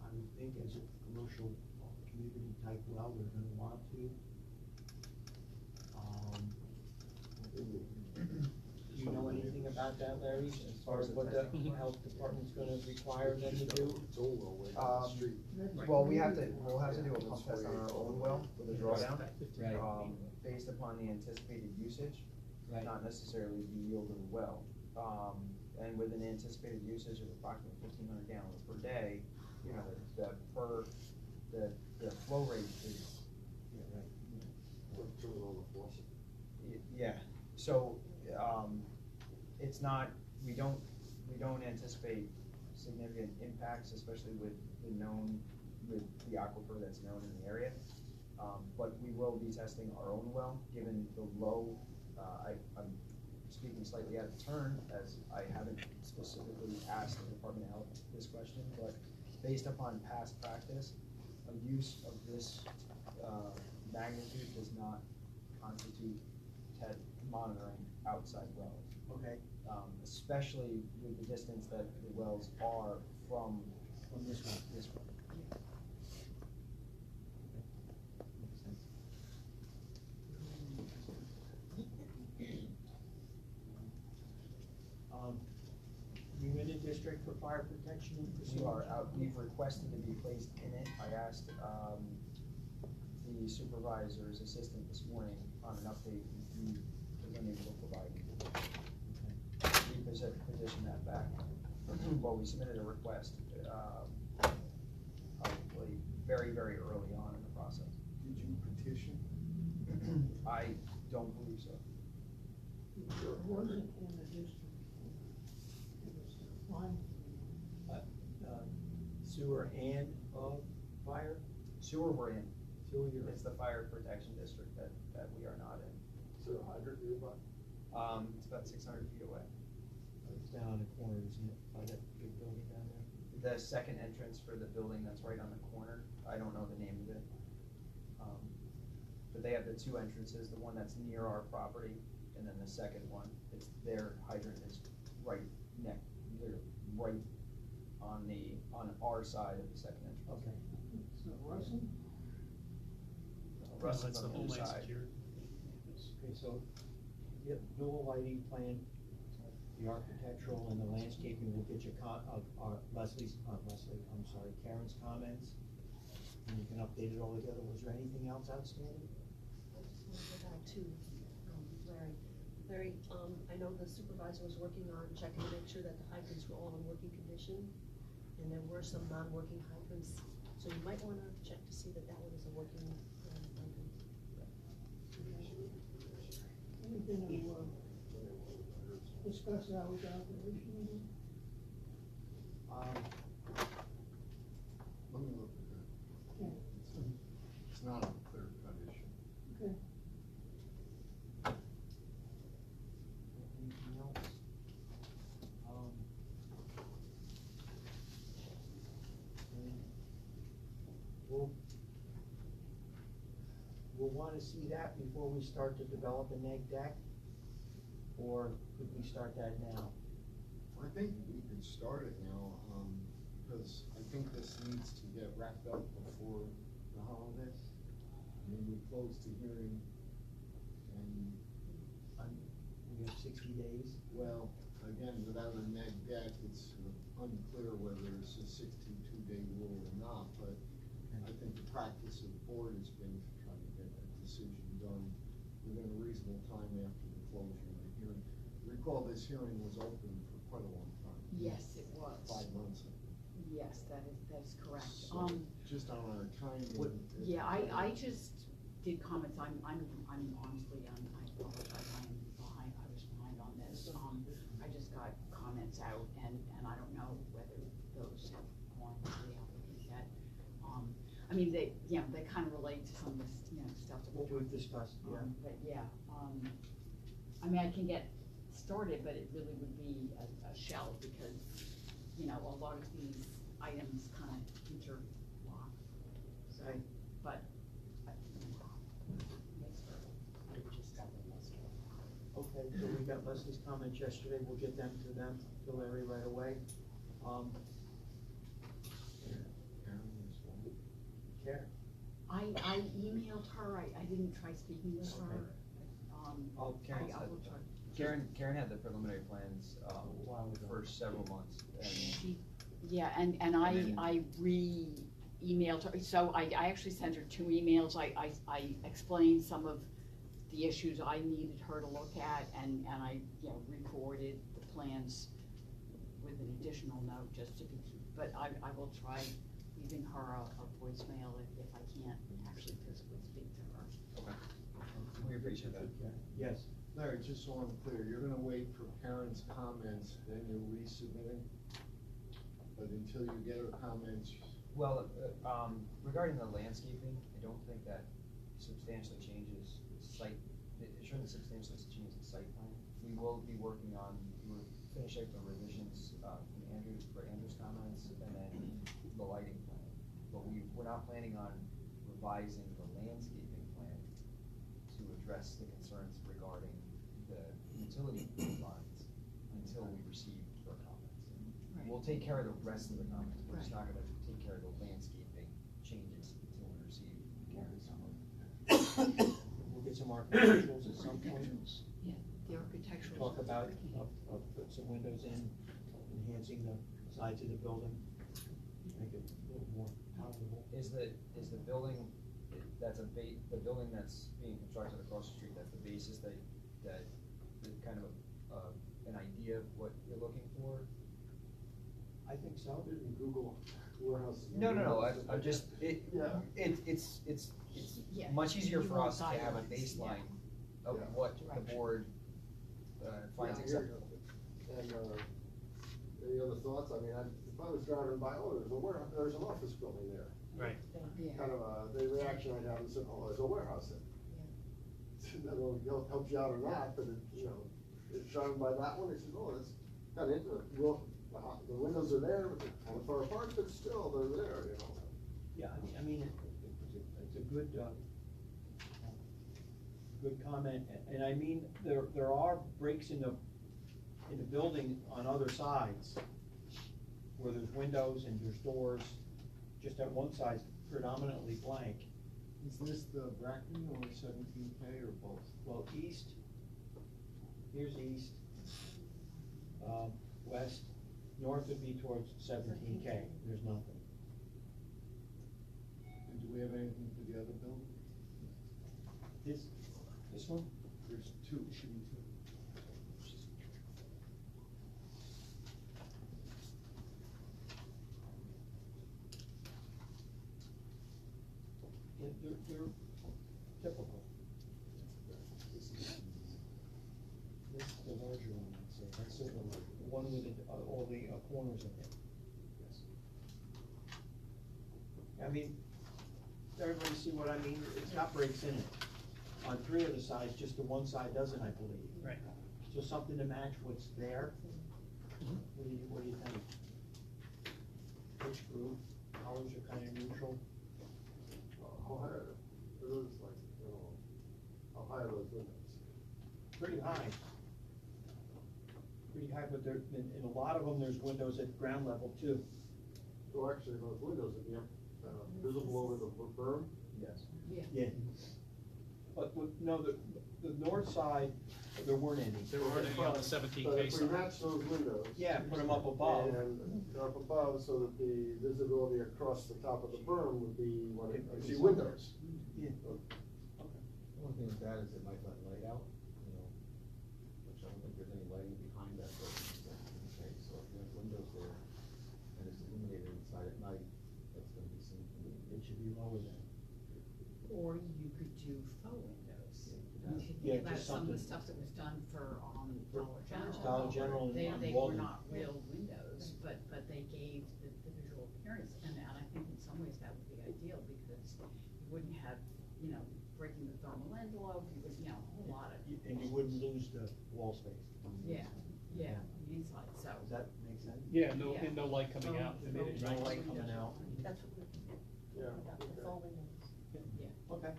I would think as a commercial community type well, they're gonna want to. Do you know anything about that, Larry, as far as what the health department's gonna require them to do? Well, we'll have to do a pump test on our own well with a drawdown. Right. Based upon the anticipated usage, Right. not necessarily the yield of the well. And with an anticipated usage of approximately 1,500 gallons per day, the flow rate is. Yeah, so, it's not, we don't anticipate significant impacts, especially with the aquifer that's known in the area. But we will be testing our own well, given the low, I'm speaking slightly out of turn, as I haven't specifically asked the Department of Health this question, but based upon past practice, a use of this magnitude does not constitute monitoring outside wells. Okay. especially with the distance that the wells are from this one. You in a district for fire protection and We are out, we've requested to be placed in it. I asked, the supervisor's assistant this morning on an update, he was unable to provide me. We petitioned that back, well, we submitted a request, probably very, very early on in the process. Did you petition? I don't believe so. It wasn't in the district. It was line. Sewer and, fire? Sewer we're in. Sewer you're in. It's the fire protection district that we are not in. Is there a hydrant nearby? It's about 600 feet away. It's down on the corner, isn't it, by that big building down there? The second entrance for the building that's right on the corner, I don't know the name of it. But they have the two entrances, the one that's near our property, and then the second one, it's their hydrant is right right on our side of the second entrance. Okay. So Russell? Russell's That's on the the other Homeland side. Security. Okay, so, yep, dual lighting plan, the architectural and the landscaping, we'll get your Karen's comments, and you can update it all together. Was there anything else outstanding? I just want to go back to, Larry. Larry, I know the supervisor was working on checking to make sure that the hydrants were all in working condition, and there were some non-working hydrants, so you might wanna check to see that that one is a working, hydrant. Anything to, discuss hours of operation? Let me look at that. Okay. It's not a clear cut issue. Okay. Anything else? We'll wanna see that before we start to develop a neg deck, or could we start that now? I think we could start it now, because I think this needs to get wrapped up before the holidays. I mean, we closed the hearing, and, We have 60 days. well, again, without a neg deck, it's unclear whether it's a 62-day rule or not, but I think the practice of the board has been to try to get that decision done within a reasonable time after the closure of the hearing. Recall, this hearing was open for quite a long time. Yes, it was. 5 months, I think. Yes, that is correct. So, just on our timing. Yeah, I just did comments, I'm honestly, I apologize, I'm behind, I was behind on this. I just got comments out, and I don't know whether those have gone to the applicant yet. I mean, they kind of relate to some of this, stuff that What we've discussed, yeah. But yeah, I mean, I can get started, but it really would be a shell, because, a lot of these items kind of interlock. So, Okay. but, just got them yesterday. Okay, so we got Leslie's comments yesterday, we'll get them to Larry right away. Karen? I emailed her, I didn't try speaking with her. Oh, Karen I will try. Karen had the preliminary plans, for several months, and Yeah, and I re-emailed her, so I actually sent her 2 emails. I explained some of the issues I needed her to look at, and I, re-forwarded the plans with an additional note, just to be, but I will try leaving her a voicemail if I can't actually physically speak to her. Okay. We appreciate that. Yes. Larry, just so I'm clear, you're gonna wait for parents' comments, then you're resubmitting? But until you get her comments, Well, regarding the landscaping, I don't think that substantially changes site, it shouldn't substantially change the site plan. We will be working on, we're finishing the revisions, for Andrew's comments, and then the lighting plan. But we're not planning on revising the landscaping plan to address the concerns regarding the utility lines will take care of the rest of the comments, we're just not gonna take care of the landscaping changes until we receive Karen's comment. We'll get some architecturals at some point. Yeah, the architectural. Talk about, put some windows in, enhancing the sides of the building, make it a little more palatable. Is the building, the building that's being constructed across the street, that's the basis that kind of an idea of what you're looking for? I think so. Didn't Google warehouse. No, I'm just, Yeah. it's Yeah. much easier You for want us to have a guidelines, baseline of Yeah. what the board finds Yeah, acceptable. And, any other thoughts? I mean, if I was driving by, oh, there's an office building there. Right. Yeah. Kind of, the reaction I'd have is, oh, there's a warehouse there. That will help you out or not, but it's driving by that one, it says, oh, that's kind of interesting. Well, the windows are there, but they're kind of far apart, but still, they're there, Yeah, I mean, it's a good, good comment, and I mean, there are breaks in the building on other sides where there's windows and there's doors, just at one side predominantly blank. Is this the Bracken or 17K or both? Well, east, here's east, west, north would be towards 17K, there's nothing. And do we have anything for the other building? This one? There's two, should be two. Yeah, they're typical. This is the larger one, I'd say, that's the one with all the corners in it. Yes. I mean, everybody see what I mean? It's got breaks in it. On 3 of the sides, just the one side doesn't, I believe. Right. So something to match what's there. What do you think? Pitch group, colors are kind of neutral. How high are those, like, how high are those windows? Pretty high. Pretty high, but there, in a lot of them, there's windows at ground level too. So actually, those windows would be visible over the berm? Yes. Yeah. Yeah. But, no, the north side, there weren't any. There weren't any on the 17K But if we side. match those windows. Yeah, put them up above. And up above, so that the visibility across the top of the berm would be, what, Could I be see something. windows. Yeah. The only thing with that is it might let light out, which I don't think there's any lighting behind that building. Okay, so if you have windows there and it's illuminated inside at night, that's gonna be seen. It should be lower than. Or you could do faux windows. If you Yeah, think about just some of the something- stuff that was done for Dollar General. Dollar General and They Walden. were not real windows, but they gave the visual appearance, and I think in some ways that would be ideal, because you wouldn't have, breaking the thermal envelope, you would, a whole lot of. And you wouldn't lose the wall space. Yeah, on the inside, so. Does that make sense? Yeah, and Yeah. no light coming out. They made it No nice. light coming out. That's what we, Yeah. the full windows. Yeah. Okay.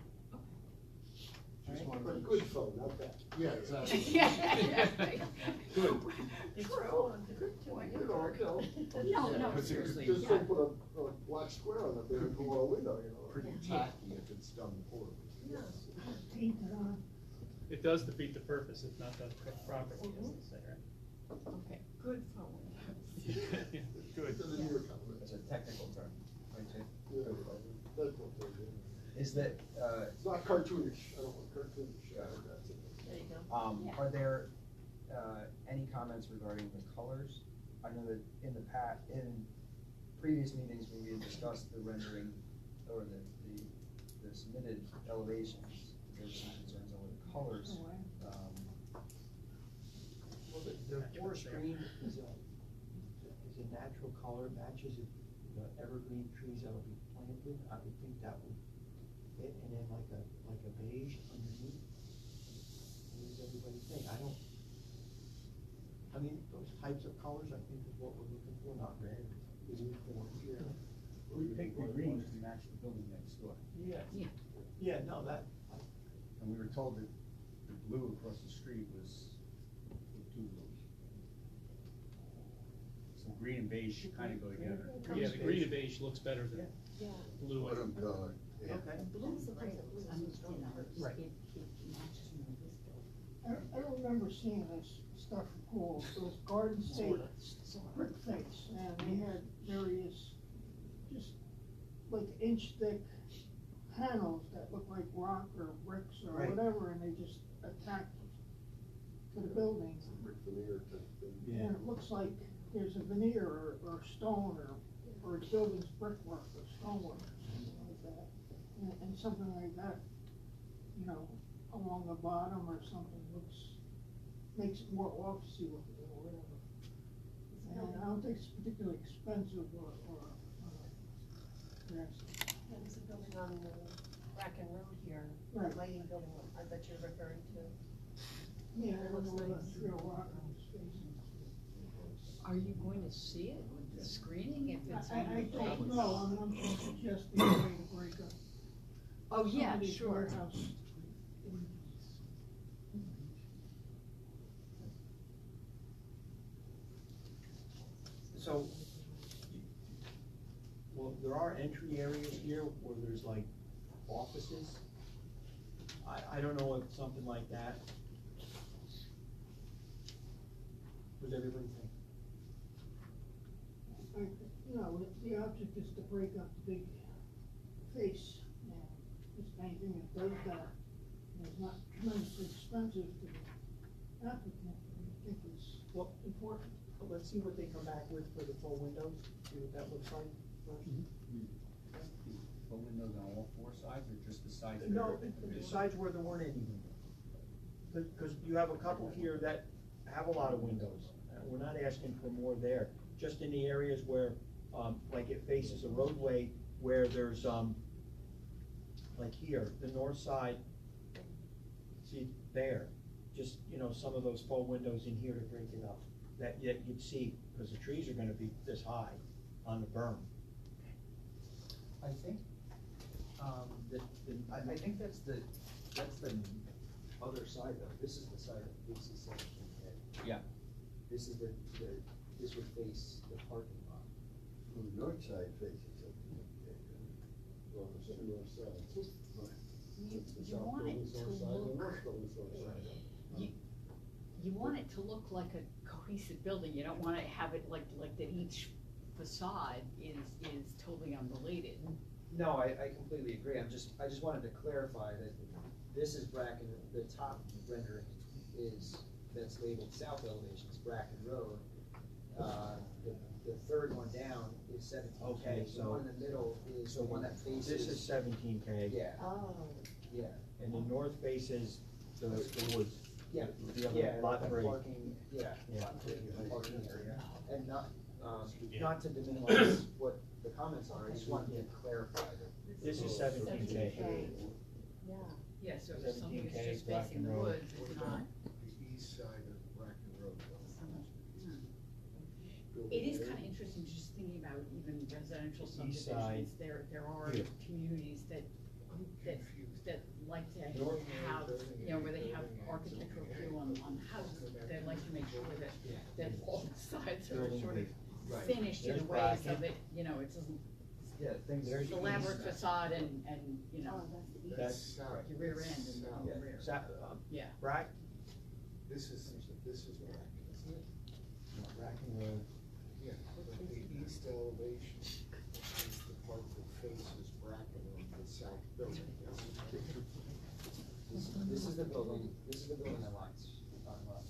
Just one, but good phone, not bad. Yeah, exactly. Yeah, right. Good. True. No, But seriously, Just yeah. don't put a black square on it, they would go on a window, Pretty tacky if it's done poorly. Paint it on. It does defeat the purpose if not done properly, as they say, right? Okay, good phone. Good. It's a technical term, right, Jay? Yeah, that's what they do. Is that, It's not cartoonish, I don't want cartoonish, that's it. There you go. Yeah. are there, any comments regarding the colors? I know that in previous meetings when we had discussed the rendering or the submitted elevations, there's some concerns over the colors. Well, the forest green is a natural color, matches the evergreen trees that will be planted. I would think that would fit, and then like a beige underneath. What does everybody think? I mean, those types of colors, I think is what we're looking for, not red. We picked the green to match the building next door. Yeah. Yeah. Yeah, no, that, And we were told that the blue across the street was too blue. Some green and beige kinda go together. Yeah, the green and beige looks better than Yeah. blue. What I'm calling, yeah. Okay. Blue's the bright blue, I mean, you know, Right. it matches more this building. I don't remember seeing this stuff in pools, it was Garden State brick face, and they had various, just like inch thick panels that look like rock or bricks or Right. whatever, and they just attacked to the building. Brick veneer type thing. Yeah. And it looks like there's a veneer or stone or the building's brickwork or stonework or something like that. And something like that, you know, along the bottom or something makes it more officey looking or whatever. And I don't think it's particularly expensive or yes. There's a building on Bracken Road here, Right. lighting building, I bet you're referring to. Yeah, It I don't looks know nice. that's real rock on his face. Are you going to see it with the screening if it's on I the don't face? know, I'm just suggesting a way to break up. Oh, some yeah, of these sure. warehouse. So, well, there are entry areas here where there's like offices. I don't know if something like that. What does everybody think? No, the object is to break up the big face, and just anything that does that, and is not tremendously expensive to the applicant, I think is important. Let's see what they come back with for the full windows, see what that looks like first. Full windows on all four sides or just the sides? No, the sides where there weren't any windows. Because you have a couple here that have a lot of windows. We're not asking for more there, just in the areas where, like it faces a roadway where there's, like here, the north side, see there, just, you know, some of those faux windows in here to break it up. That you'd see, because the trees are gonna be this high on the berm. I think, I think that's the other side though, this is the side that faces 17K. Yeah. This is this would face the parking lot. Well, the north side faces it. Well, there's two north sides. You want it to look, you want it to look like a cohesive building, you don't wanna have it like that each facade is totally unrelated. No, I completely agree, I just wanted to clarify that this is Bracken, the top rendering that's labeled south elevation is Bracken Road. The third one down is 17K. Okay, The one in the middle is the one that faces. This is 17K. Yeah. Oh. Yeah. And the north faces the woods. Yeah, The other yeah, lot like a three. parking, yeah, Yeah. parking area, and not to diminish what the comments are, I just wanted to clarify that. This is 17K. Yeah. Yeah, so if something 17K is just Bracken facing the Road. woods, it's not. The east side of Bracken Road. It is kind of interesting just thinking about even residential East subdivisions, side. there are Here. communities that like to have, you know, where they have architectural view on houses, they like to make sure that all the sides are Building sort of Right. finished in a There's way so bracket. that, you know, it doesn't, Yeah, things. There's the elaborate east. facade and, you know, That's your rear end and South. your rear. Yeah. Brack, This is Bracken, isn't it? Bracken Road. Yeah, but the east elevation is the part that faces Bracken on the south building. This is the building that lines, on lot,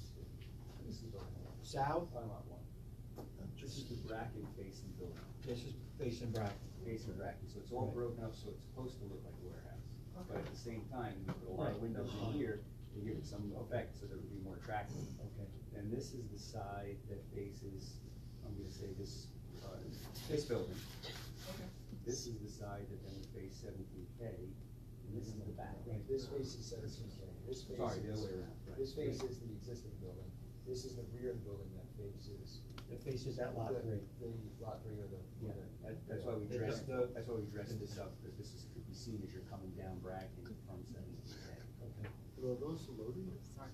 this is the building. South? On lot one. This is the Bracken facing building. This is facing Bracken. Facing Bracken, so it's all Right. broken up, so it's supposed to look like a warehouse. But at the same time, we put a lot of windows in here to give it some effect, so that it would be more attractive. Okay. And this is the side that faces, I'm gonna say this building. This is the side that then would face 17K, and this is the back. Right, this faces 17K, this faces. Sorry, the other way around. Right. This faces the existing building, this is the rear of the building that faces. That faces that lot three. The lot three or the. Yeah, that's why we The- dressed, the- that's why we dressed this up, because this is, could be seen as you're coming down Bracken from 17K. Okay. Are those the loading? Sorry.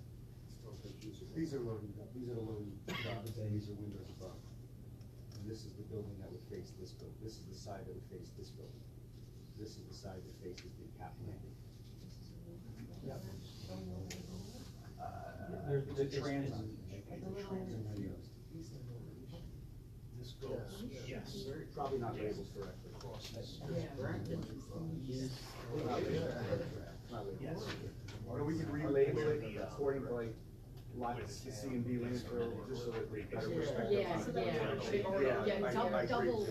These are loading. These are the loading docks, and these are windows above. this is the building that would face this building, this is the side that would face this building. This is the side that faces the cap landing. There's The transom. This goes, yes. Probably not labeled correctly. Yes. Or we could relabel it according to like lots of C and D lanes for, just so that we better perspective. Yeah, double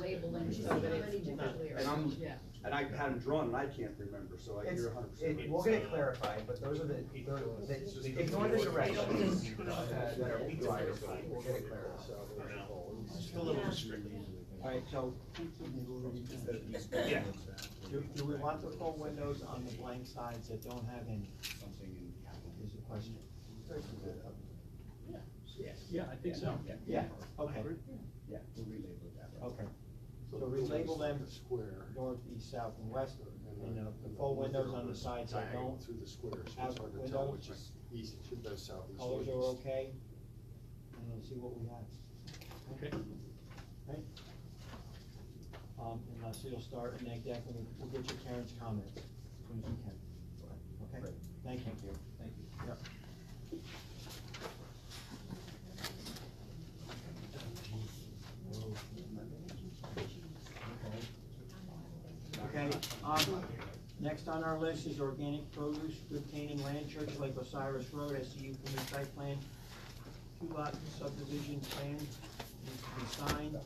labeling so that it's more clear. And I'm, Yeah. and I had them drawn and I can't remember, so I hear 100%. We'll get it clarified, but those are ignore the directions that are required, we'll get it clarified. Still a little restricted. Alright, so, Yeah. do we want the full windows on the blank sides that don't have any? Is the question. Yeah, I think so. Yeah, okay, Yeah, we'll relabel it that way. okay. So relabel them Square. north, east, south, and west, and the full windows on the sides that don't Through the squares, have it's hard to tell windows. which is east, the southeast. Colors or are east. okay, and let's see what we have. Okay. Right? And so you'll start, and then definitely, we'll get you Karen's comments as soon as we can. Okay? Great. Thank you. Thank you. Yep. Okay, next on our list is organic produce, Good Canaan Land Church, Lake Osiris Road, SCU for the site plan. 2-lot subdivision plan needs to be signed.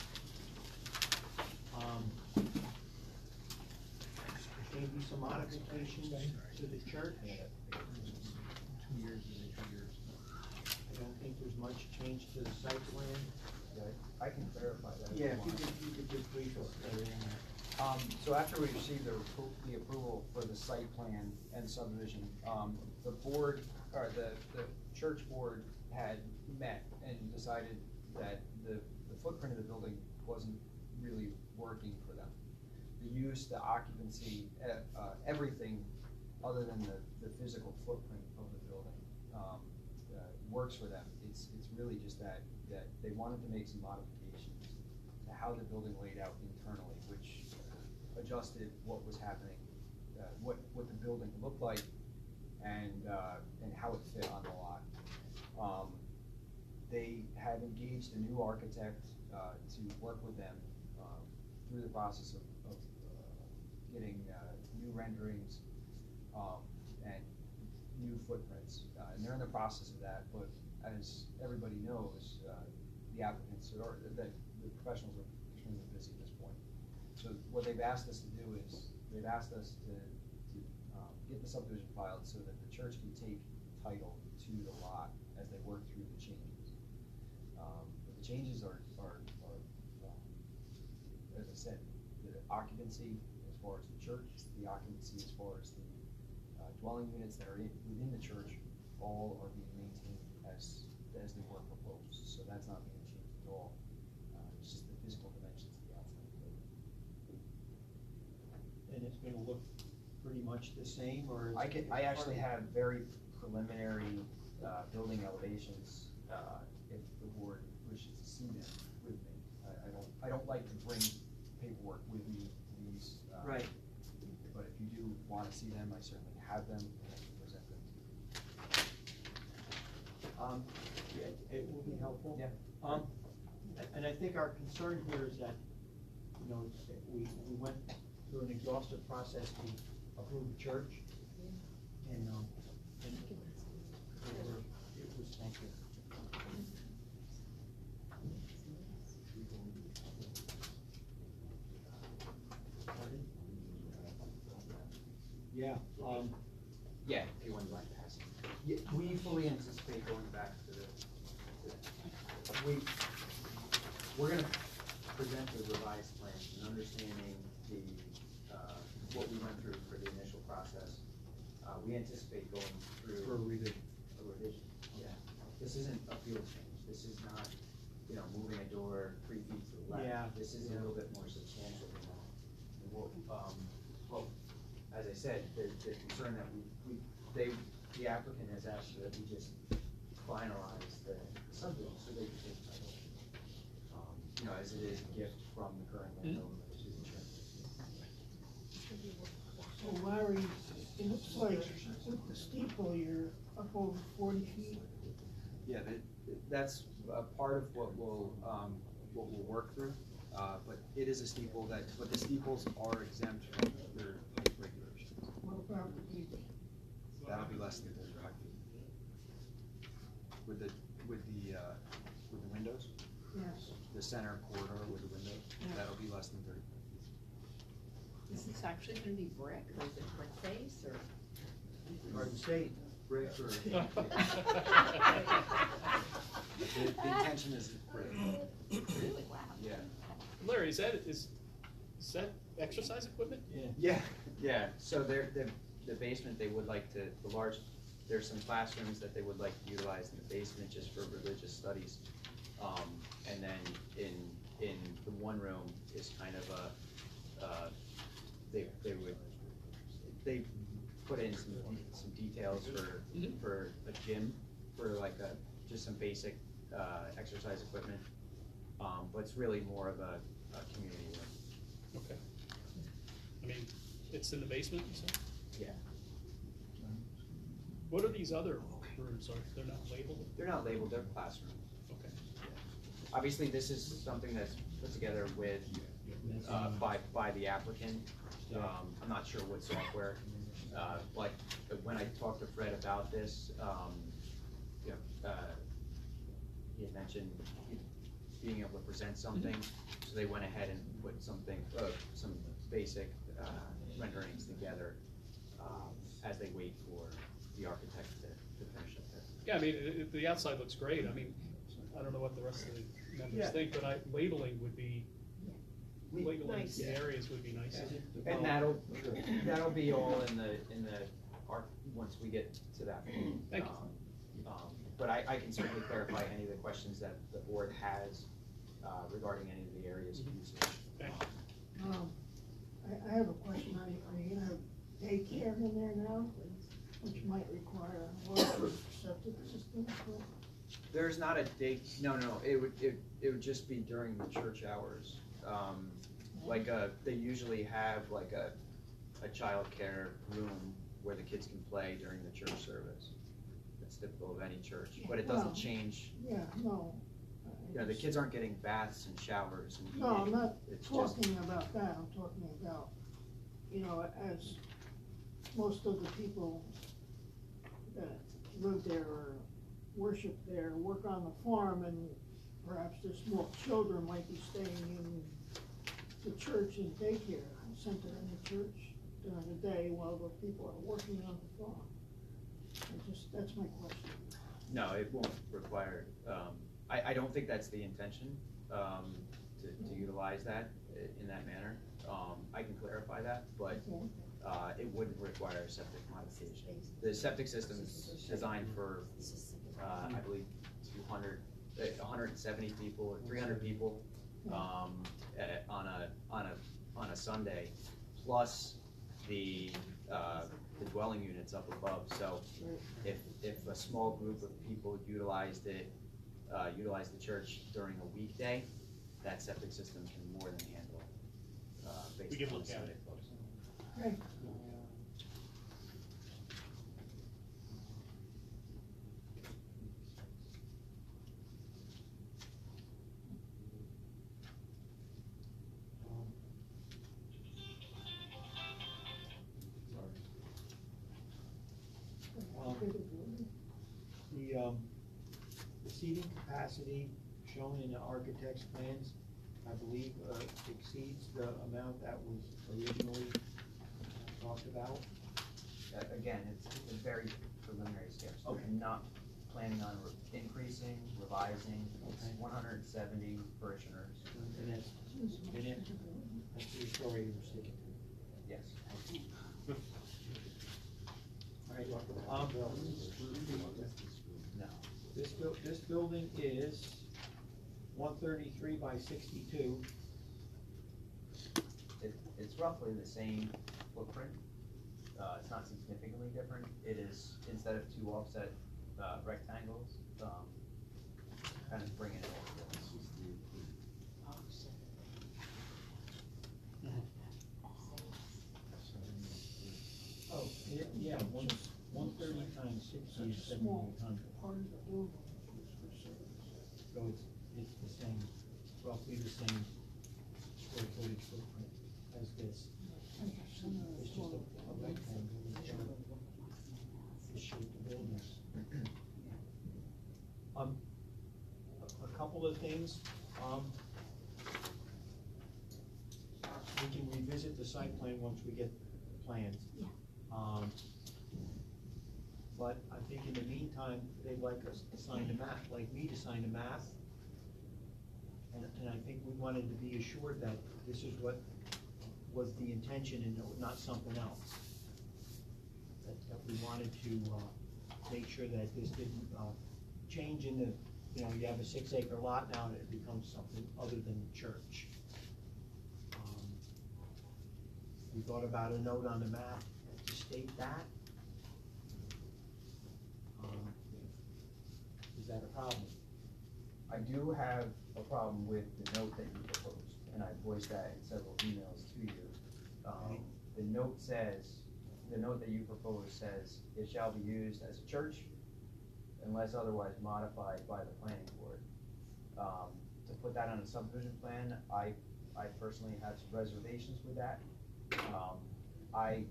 There may be some modifications to the church. I don't think there's much change to the site plan. I can clarify that. Yeah, if you could just brief us there. So after we received the approval for the site plan and subdivision, the board, or the church board had met and decided that the footprint of the building wasn't really working for them. The use, the occupancy, everything other than the physical footprint of the building, works for them. It's really just that they wanted to make some modifications to how the building laid out internally, which adjusted what was happening, what the building looked like, and how it fit on the lot. They had engaged a new architect to work with them through the process of getting new renderings and new footprints, and they're in the process of that. But as everybody knows, the applicants or the professionals are extremely busy at this point. So what they've asked us to do is they've asked us to get the subdivision filed so that the church can take title to the lot as they work through the changes. But the changes are as I said, the occupancy as far as the church, the occupancy as far as the dwelling units that are within the church, all are being maintained as they were proposed. So that's not being changed at all. It's just the physical dimensions of the outside of the building. And it's gonna look pretty much the same, or? I actually have very preliminary building elevations, if the board wishes to see them with me. I don't like to bring paperwork with me to these. Right. But if you do want to see them, I certainly have them, and I can present them to you. It will be helpful. Yeah. And I think our concern here is that, you know, we went through an exhaustive process to approve the church, and it was, thank you. Yeah, Yeah, if you wouldn't mind passing. Yeah, we fully anticipate going back to we're gonna present the revised plans and understanding the, what we went through for the initial process. We anticipate going through. For a revision. A revision, yeah. This isn't a field change. This is not, moving a door 3 feet to the left. Yeah. This is a little bit more substantial than that. And well, as I said, the concern that the applicant has asked that we just finalize the subdivision so they can take title. you know, as it is a gift from the current landowner to the church. So Larry, it looks like with the steeple, you're up over 40 feet. Yeah, that's a part of what we'll work through, but it is a steeple but the steeples are exempt from their height regulations. What about the peak? That'll be less than 35 feet. With the windows? Yes. The center corridor with the windows, Yeah. that'll be less than 35 feet. Is this actually gonna be brick, or is it brick face, or? Hard to say, brick or. The intention is brick. Really? Wow. Yeah. Larry, is that exercise equipment? Yeah, so the basement, they would like to, there's some classrooms that they would like to utilize in the basement just for religious studies. And then in the one room is kind of they put in some details for a gym, for like just some basic exercise equipment. But it's really more of a community room. Okay. I mean, it's in the basement, you said? Yeah. What are these other rooms? They're not labeled? They're not labeled, they're classrooms. Okay. Obviously, this is something that's put together with, by the applicant. I'm not sure what software, but when I talked to Fred about this, he had mentioned being able to present something, so they went ahead and put something, some basic renderings together as they wait for the architect to finish up there. Yeah, I mean, the outside looks great. I mean, I don't know what the rest of the members Yeah. think, but labeling would be, labeling Nice. the areas would be nice. And that'll be all in the once we get to that point. Thank you. But I can certainly clarify any of the questions that the board has regarding any of the areas of usage. I have a question. Are you gonna have daycare in there now, which might require a larger septic system? There's not a date, no, it would just be during the church hours. They usually have like a childcare room where the kids can play during the church service. That's typical of any church, but it doesn't Well, change. Yeah, no. You know, the kids aren't getting baths and showers and eating. No, I'm not It's just, talking about that. I'm talking about, you know, as most of the people that live there or worship there, work on the farm, and perhaps their small children might be staying in the church and daycare center in the church during the day while the people are working on the farm. That's my question. no, it won't require, I don't think that's the intention, to utilize that in that manner. I can clarify that, but it wouldn't require a septic modification. The septic system is designed for, I believe, 170 people or 300 people on a Sunday, plus the dwelling units up above. So if a small group of people utilized the church during a weekday, that septic system can more than handle based We can on look at Sunday it. flows. Okay. The seating capacity shown in the architect's plans, I believe, exceeds the amount that was originally talked about. Again, it's a very preliminary steps. Okay. We're not planning on increasing, revising. It's 170 parishioners. And that's the story you were sticking to. Yes. All right, No. This building is 133 by 62. It's roughly the same footprint. It's not significantly different. It is, instead of two offset rectangles, kind of bringing it all together. 60 such is a small 7,800. part of the building is for service. So it's the same, roughly the same square footage footprint as this. It's just a rectangle, the shape of the building. A couple of things, we can revisit the site plan once we get the plans. Yeah. But I think in the meantime, they'd like us to sign the map, like me to sign the map. And I think we wanted to be assured that this is what was the intention and not something else. That we wanted to, make sure that this didn't, change in the, you have a 6-acre lot now and it becomes something other than the church. We thought about a note on the map to state that. Is that a problem? I do have a problem with the note that you proposed, and I voiced that in several emails to you. The note that you proposed says, it shall be used as a church unless otherwise modified by the planning board. To put that on a subdivision plan, I personally have some reservations with that. I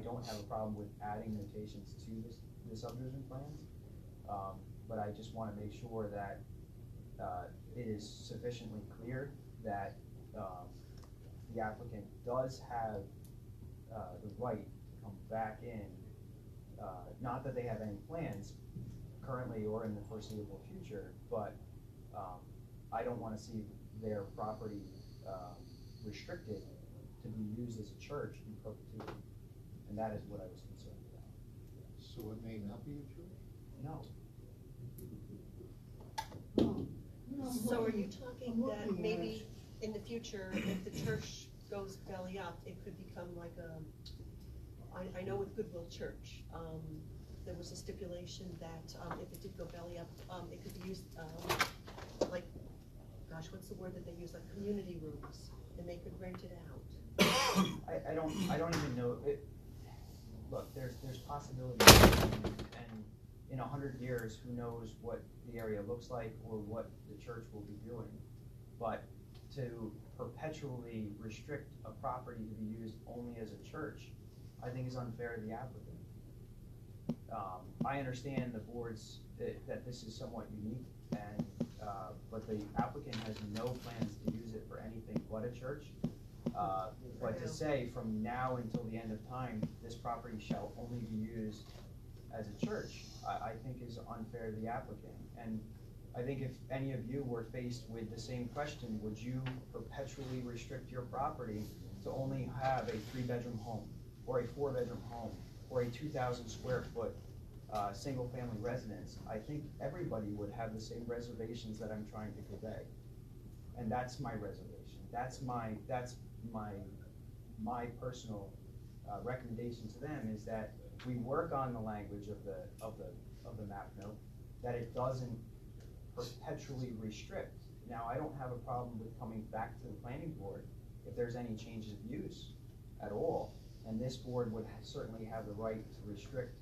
don't have a problem with adding notations to the subdivision plans, but I just want to make sure that it is sufficiently clear that the applicant does have the right to come back in, not that they have any plans currently or in the foreseeable future, but I don't want to see their property restricted to be used as a church in perpetuity, and that is what I was concerned about. So it may not be a church? No. So are you talking that maybe in the future, if the church goes belly up, it could become like I know with Goodwill Church, there was a stipulation that if it did go belly up, it could be used like, gosh, what's the word that they use, like community rooms, and they could rent it out. I don't even know it. Look, there's possibilities, and in 100 years, who knows what the area looks like or what the church will be doing. But to perpetually restrict a property to be used only as a church, I think is unfair to the applicant. I understand the board's, that this is somewhat unique, and but the applicant has no plans to use it for anything but a church. But to say from now until the end of time, this property shall only be used as a church, I think is unfair to the applicant. And I think if any of you were faced with the same question, would you perpetually restrict your property to only have a 3-bedroom home, or a 4-bedroom home, or a 2,000 square foot single-family residence? I think everybody would have the same reservations that I'm trying to convey, and that's my reservation. That's my personal recommendation to them, is that we work on the language of the map note, that it doesn't perpetually restrict. Now, I don't have a problem with coming back to the planning board if there's any changes of use at all, and this board would certainly have the right to restrict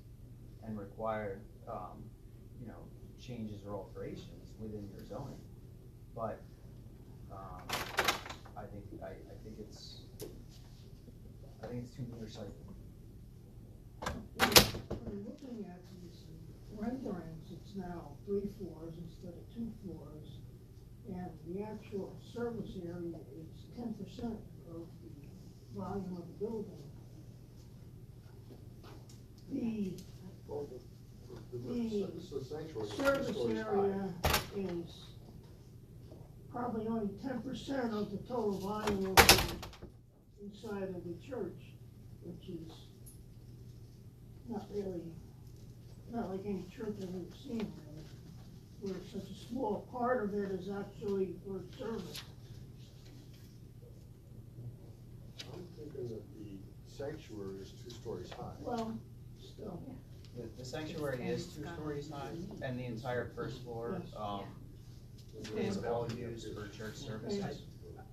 and require, changes or alterations within your zoning. But I think it's too nearsighted. When looking at these renderings, it's now 3 floors instead of 2 floors, and the actual service area is 10% of the volume of the building. The sanctuary service area is probably only 10% of the total volume of the inside of the church, which is not like any church I've ever seen, really, where such a small part of it is actually for service. I'm thinking that the sanctuary is 2 stories high. Well, still. The sanctuary is 2 stories high, and the entire first floor is all used for church services.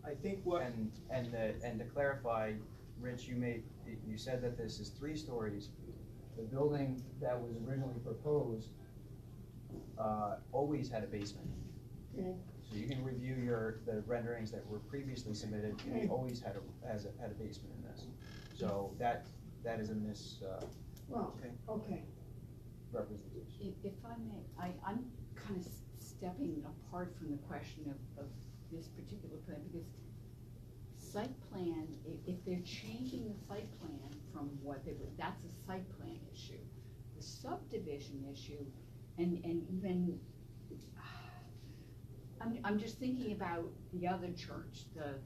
I think what. And to clarify, Rich, you said that this is 3 stories, the building that was originally proposed, always had a basement. Okay. So you can review the renderings that were previously submitted, Okay. it always had a basement in this. So that is a Well, okay. representation. If I may, I'm kind of stepping apart from the question of this particular plan, because site plan, if they're changing the site plan from what they were, that's a site plan issue. The subdivision issue, and even, I'm just thinking about the other church, the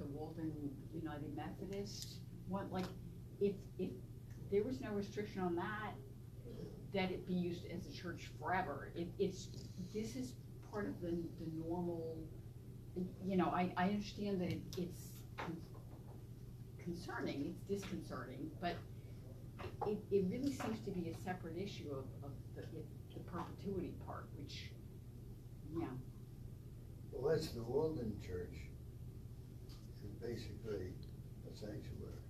Walden United Methodist, like, if there was no restriction on that it be used as a church forever. This is part of the normal, I understand that it's concerning, it's disconcerting, but it really seems to be a separate issue of the perpetuity part, which, Well, that's the Walden Church. It's basically a sanctuary.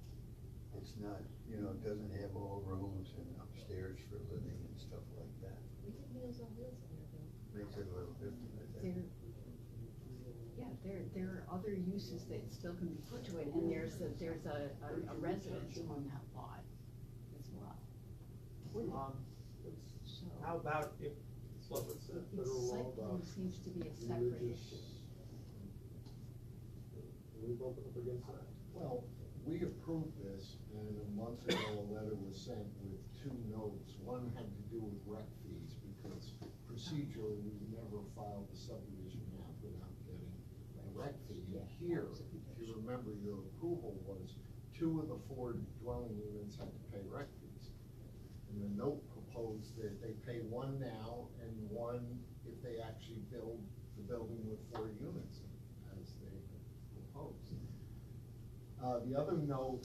It's not, it doesn't have all rooms and upstairs for living and stuff like that. We did Meals on Wheels in there, Bill. Makes it a little different, I think. there are other uses that still can be put to it, and there's a residence on that lot as well. How about if, Site plan seems to be a separate issue. We bump up against that? Well, we approved this, and a month ago, a letter was sent with 2 notes. One had to do with rec fees, because procedurally, we never filed the subdivision map without getting a rec fee. And here, if you remember, your approval was 2 of the 4 dwelling units had to pay rec fees. And the note proposed that they pay 1 now and 1 if they actually build the building with 4 units, as they proposed. The other note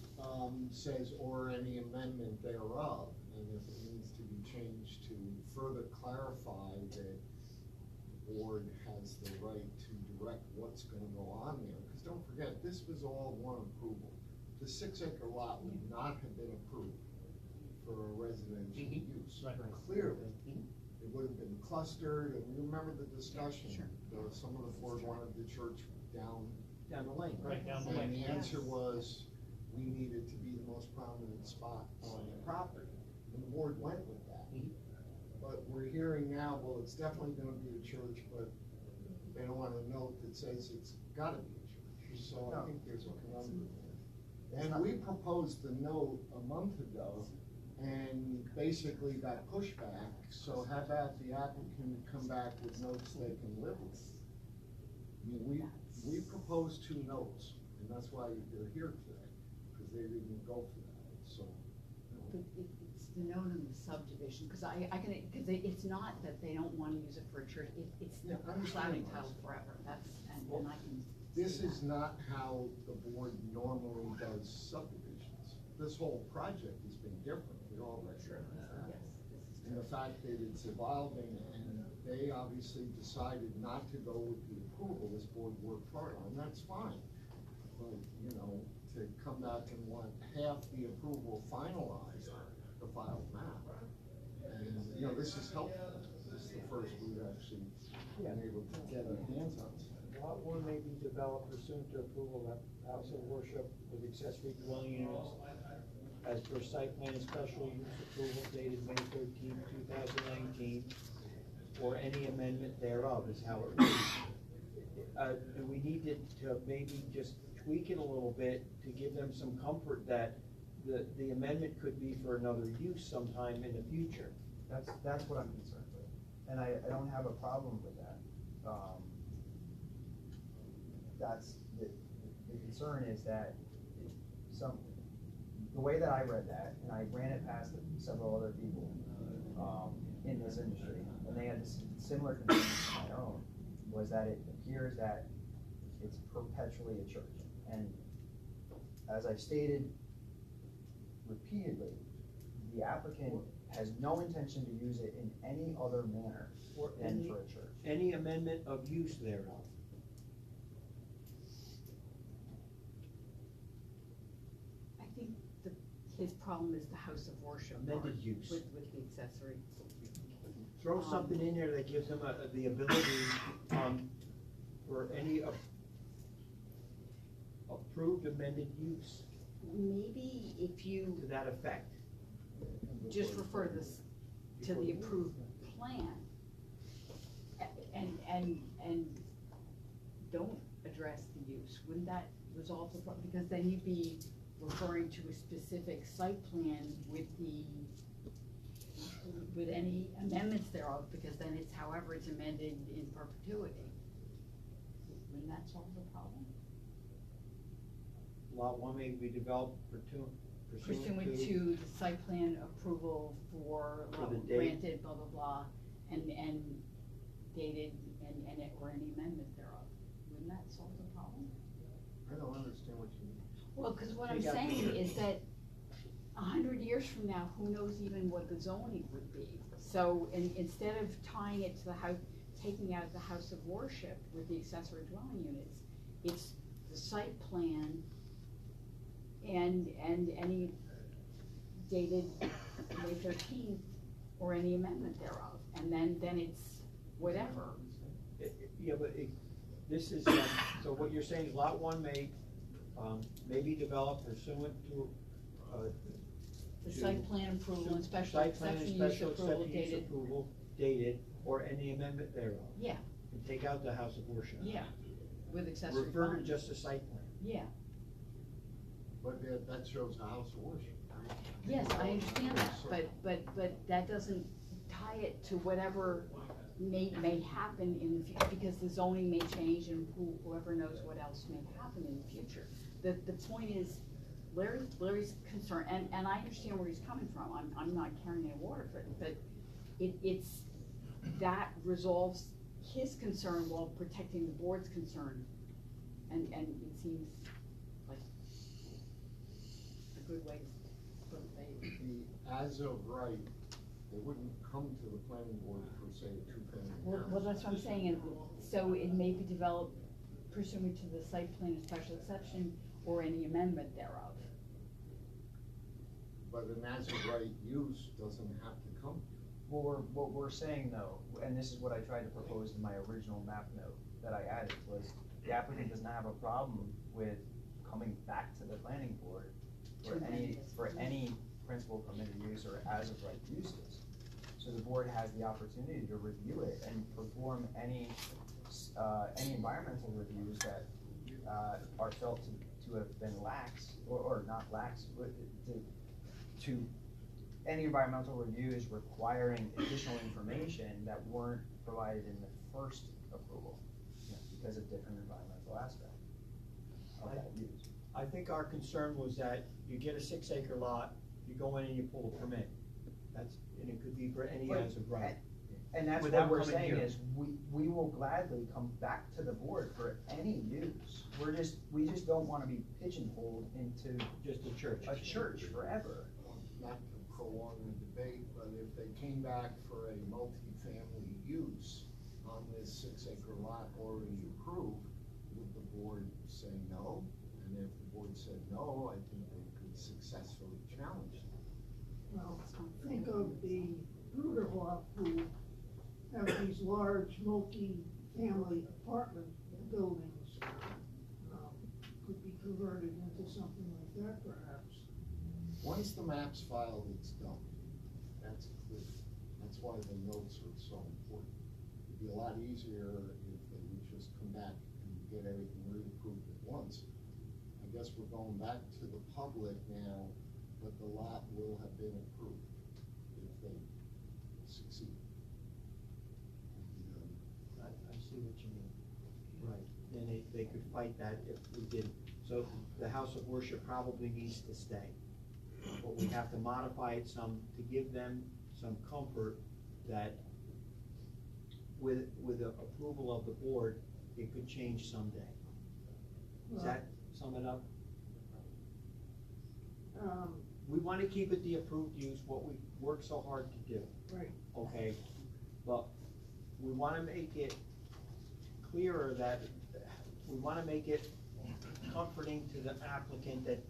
says, or any amendment thereof, and if it needs to be changed to further clarify that the board has the right to direct what's gonna go on there, because don't forget, this was all one approval. The 6-acre lot would not have been approved for a residential use. Clearly, it would have been clustered, and you remember the discussion. Some of the board wanted the church down down the lane. Right, down the lane. And the answer was, we needed to be the most prominent spot on the property, and the board went with that. But we're hearing now, well, it's definitely gonna be a church, but they don't want a note that says it's gotta be a church, so I think there's a conundrum there. And we proposed the note a month ago, and basically got pushback, so how about the applicant come back with notes they can live with? I mean, we proposed 2 notes, and that's why they're here today, because they didn't go for that, so. But it's the note in the subdivision, because because it's not that they don't want to use it for a church, it's the plowing title forever, and I can. This is not how the board normally does subdivisions. This whole project has been different, we all recognize that. And the fact that it's evolving, and they obviously decided not to go with the approval this board worked hard on, and that's fine. But, to come back and want half the approval finalized, the final map. And, this is helpful. This is the first we've actually been able to get our hands on something. Lot 1 may be developed pursuant to approval of house of worship with accessory dwelling units as per site plan and special use approval dated May 13, 2019, or any amendment thereof is how it reads. Do we need to maybe just tweak it a little bit to give them some comfort that the amendment could be for another use sometime in the future? That's what I'm concerned with, and I don't have a problem with that. That's the concern is that the way that I read that, and I ran it past several other people in this industry, and they had this similar concern to my own, was that it appears that it's perpetually a church. And as I've stated repeatedly, the applicant has no intention to use it in any other manner than for a church. Any amendment of use thereof. I think his problem is the house of worship part Amended use. with the accessory. Throw something in there that gives them the ability, for any approved amended use Maybe if you to that effect. just refer this to the approved plan and don't address the use, wouldn't that resolve the problem? Because then you'd be referring to a specific site plan with any amendments thereof, because then it's however it's amended in perpetuity. Wouldn't that solve the problem? Lot 1 may be developed Pursuant to the site plan approval for the date. granted, blah, blah, blah, and dated, and or any amendment thereof. Wouldn't that solve the problem? I don't understand what you mean. Well, cause what I'm Take out saying the- is that 100 years from now, who knows even what the zoning would be? So, instead of tying it to the house, taking out the house of worship with the accessory dwelling units, it's the site plan and any dated May 13th or any amendment thereof, and then it's whatever. Yeah, but this is, so what you're saying is Lot 1 may be developed pursuant to, The to- site plan approval and special site plan and exception use special approval exception use dated, approval dated, or any amendment thereof. yeah, And take out the house of worship. yeah, with accessory Refer to dwelling. just the site plan. Yeah, But that shows a house of worship. yes, I understand that, but that doesn't tie it to whatever may happen in the future, because the zoning may change and whoever knows what else may happen in the future. The point is, Larry's concerned, and I understand where he's coming from, I'm not carrying any water for it, but it's, that resolves his concern while protecting the board's concern, and it seems like a good way to put it. The as of right, they wouldn't come to the planning board for, say, a two-family house. Well, that's what I'm saying, and so it may be developed pursuant to the site plan and special exception or any amendment thereof. But an as of right use doesn't have to come. What we're saying though, and this is what I tried to propose in my original map note that I added, was the applicant does not have a problem with coming back to the planning board for any principal permitted use or as of right uses. So the board has the opportunity to review it and perform any environmental reviews that are felt to have been lax, or not lax, but to any environmental reviews requiring additional information that weren't provided in the first approval, because of different environmental aspects of that use. I think our concern was that you get a 6-acre lot, you go in and you pull a permit. And it could be for any as of right. And that's Without what we're coming saying here. is, we will gladly come back to the board for any use. We just don't wanna be pigeonholed into just a church forever. Not to prolong the debate, but if they came back for a multifamily use on this 6-acre lot already approved, would the board say no? And if the board said no, I think they could successfully challenge it. Well, think of the Ruderhoff who have these large multi-family apartment buildings. Could be converted into something like that perhaps. Once the map's filed, it's done. That's clear. That's why the notes are so important. It'd be a lot easier if they would just come back and get everything reapproved at once. I guess we're going back to the public now, but the lot will have been approved if they succeed. I see what you mean. Right, and they could fight that if we did. So the house of worship probably needs to stay. But we have to modify it some to give them some comfort that with the approval of the board, it could change someday. Does that sum it up? We want to keep it the approved use, what we work so hard to do. Right. Okay, but we want to make it clearer that, we want to make it comforting to the applicant that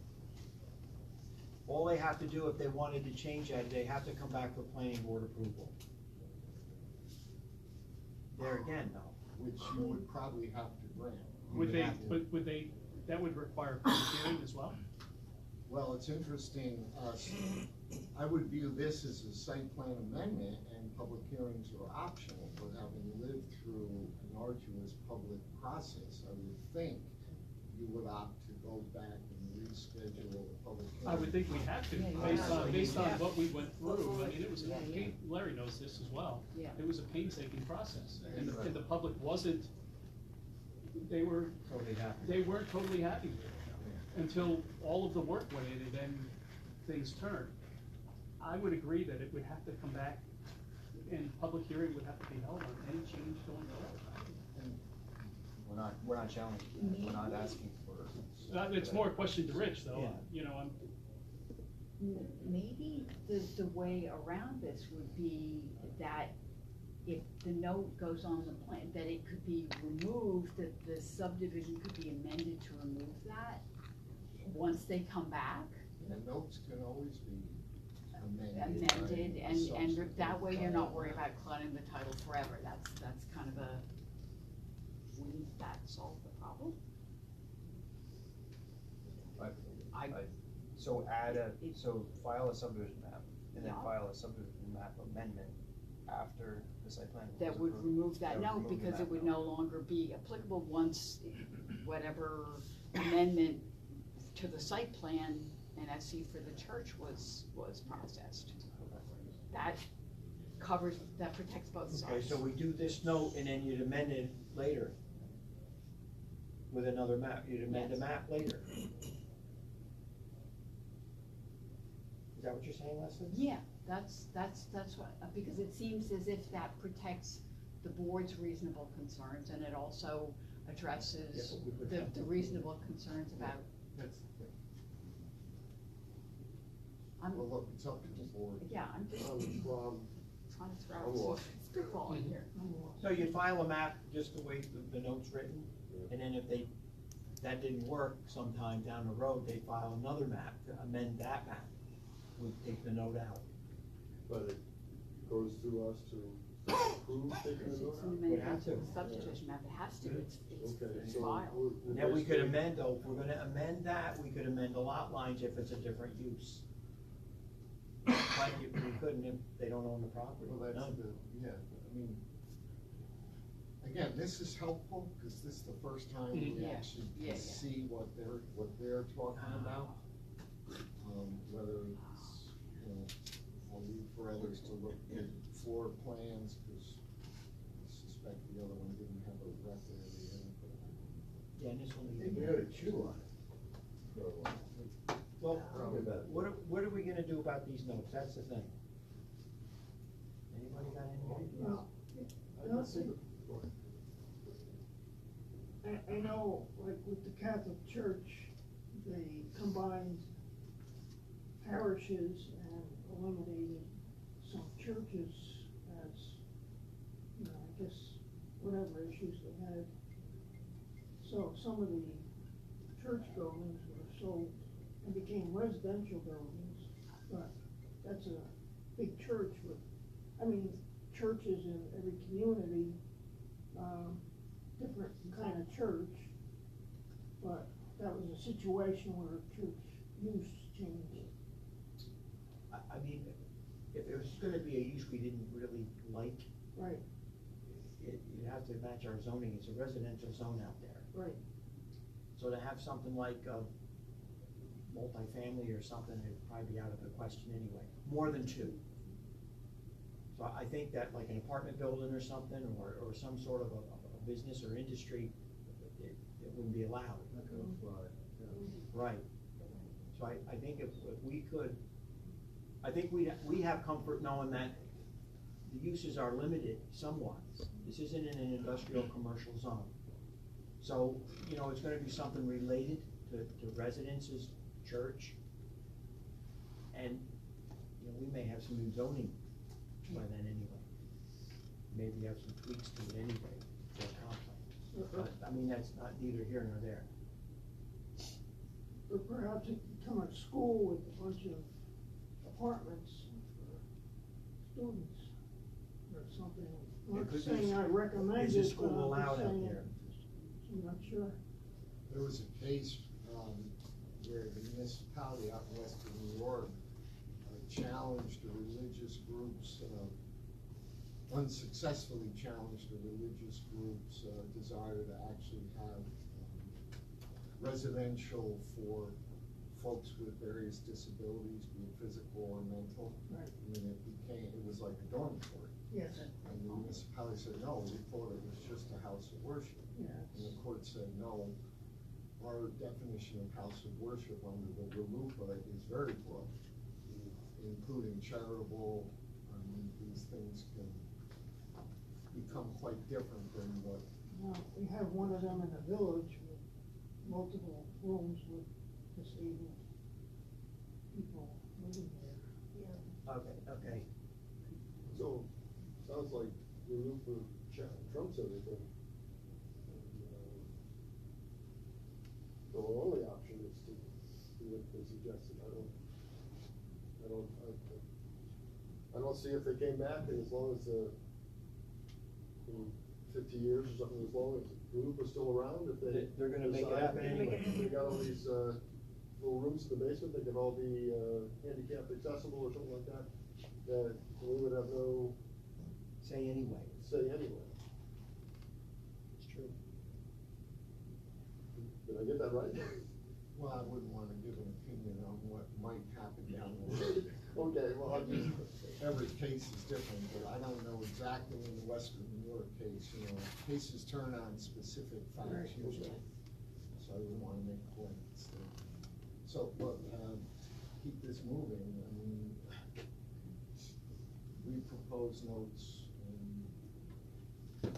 All they have to do if they wanted to change that, they have to come back for planning board approval. There again, though. Which you would probably have to grant. Would You they, have to. would they, that would require a public hearing as well? Well, it's interesting, I would view this as a site plan amendment, and public hearings are optional, but having lived through an arduous public process, I would think you would opt to go back and reschedule a public hearing. I would think we have to, based on what we went through. I mean, it was a pain, Larry knows this as well. Yeah. It was a painstaking process, and the public wasn't, they were, Totally happy. they weren't totally happy with it until all of the work went in and then things turned. I would agree that it would have to come back and public hearing would have to be held on any change going forward. We're not challenging, we're not asking for. It's more a question to Rich, though, Yeah. you know, Maybe the way around this would be that if the note goes on the plan, that it could be removed, that the subdivision could be amended to remove that once they come back. The notes can always be amended. Amended, by and subsequent that way you're not title. worried about cluttering the title forever, that's kind of a, wouldn't that solve the problem? So so file a subdivision map, and then Yeah. file a subdivision map amendment after the site plan. was That would approved. remove that would note, remove the because it map would note. no longer be applicable once whatever amendment to the site plan and SC for the church was processed. That covers, that protects both sides. Okay, so we do this note and then you'd amend it later with another map, you'd amend the Yes. map later. Is that what you're saying, Leslie? Yeah, that's what, because it seems as if that protects the board's reasonable concerns, and it also addresses Yeah, but we would have the to- reasonable concerns about. I'm, Well, look, it's up to the board. yeah, I'm just From, trying to throw I'm out lost. spitballing here. So you file a map just the way the note's written, and then if that didn't work sometime down the road, they file another map to amend that map. We take the note out. but it goes through us to approve taking It's it an over? amendment have to to. the subdivision map, it has to, it's Okay, so filed. we're Now, we could basically- amend, though, if we're gonna amend that, we could amend the lot lines if it's a different use. Like, if we couldn't if they don't own the property. Well, that's None. yeah, I mean, again, this is helpful, because this is the first time we Yeah. actually Yeah, can yeah. see what they're talking about. Whether it's, you know, I'll leave for others to look at floor plans, because I suspect the other one didn't have a record of the input. Yeah, and this one. I think we ought to chew on it for a while. Well, Probably better. what are we gonna do about these notes? That's the thing. Anybody got any ideas? Well, I don't think- I know, like with the Catholic Church, they combined parishes and eliminated some churches as, you know, I guess, whatever issues they had. So some of the church buildings were sold and became residential buildings, but that's a big church with, I mean, churches in every community, different kind of church, but that was a situation where church use changed. I mean, if it was gonna be a use we didn't really like, Right, you'd have to match our zoning. It's a residential zone out there. right. So to have something like a multifamily or something, it'd probably be out of the question anyway, more than two. So I think that like an apartment building or something, or some sort of a business or industry, it wouldn't be allowed. Not gonna fly, yeah. Right. So I think if we could, I think we have comfort knowing that the uses are limited somewhat. This isn't in an industrial commercial zone. So, you know, it's gonna be something related to residences, church. And, you know, we may have some new zoning by then anyway. Maybe have some tweaks to it anyway, for a comp plan. But, I mean, that's not neither here nor there. or perhaps it could become a school with a bunch of apartments for students or something. I'm It not could be saying I recommend it. Is a but school I'm just allowed out saying there? I'm not sure. There was a case, where the municipality out in western New York challenged the religious groups, unsuccessfully challenged the religious groups' desire to actually have residential for folks with various disabilities, be it physical or mental. Right. I mean, it was like a dormitory. Yes. And the municipality said, no, we thought it was just a house of worship. Yeah. And the court said, no, our definition of house of worship under the RLUIPA is very broad, including charitable. I mean, these things can become quite different than what. Well, we have one of them in the village with multiple rooms with disabled people living there. Yeah. Okay. So, sounds like RLUIPA trumps everything. The only option is to do what they suggested. I don't see if they came back, and as long as in 50 years or something, as long as RLUIPA's still around, if They're gonna make it decide happen anyway. They got all these little rooms in the basement, they can all be handicap accessible or something like that, that we would have no Say anyway. say anyway. It's true. Did I get that right? Well, I wouldn't want to give an opinion on what might happen down the road. Okay, well, Every case is different, but I don't know exactly in the Western New York case, cases turn on specific facts usually. So I wouldn't want to make claims there. So, but, keep this moving, I mean, we propose notes and.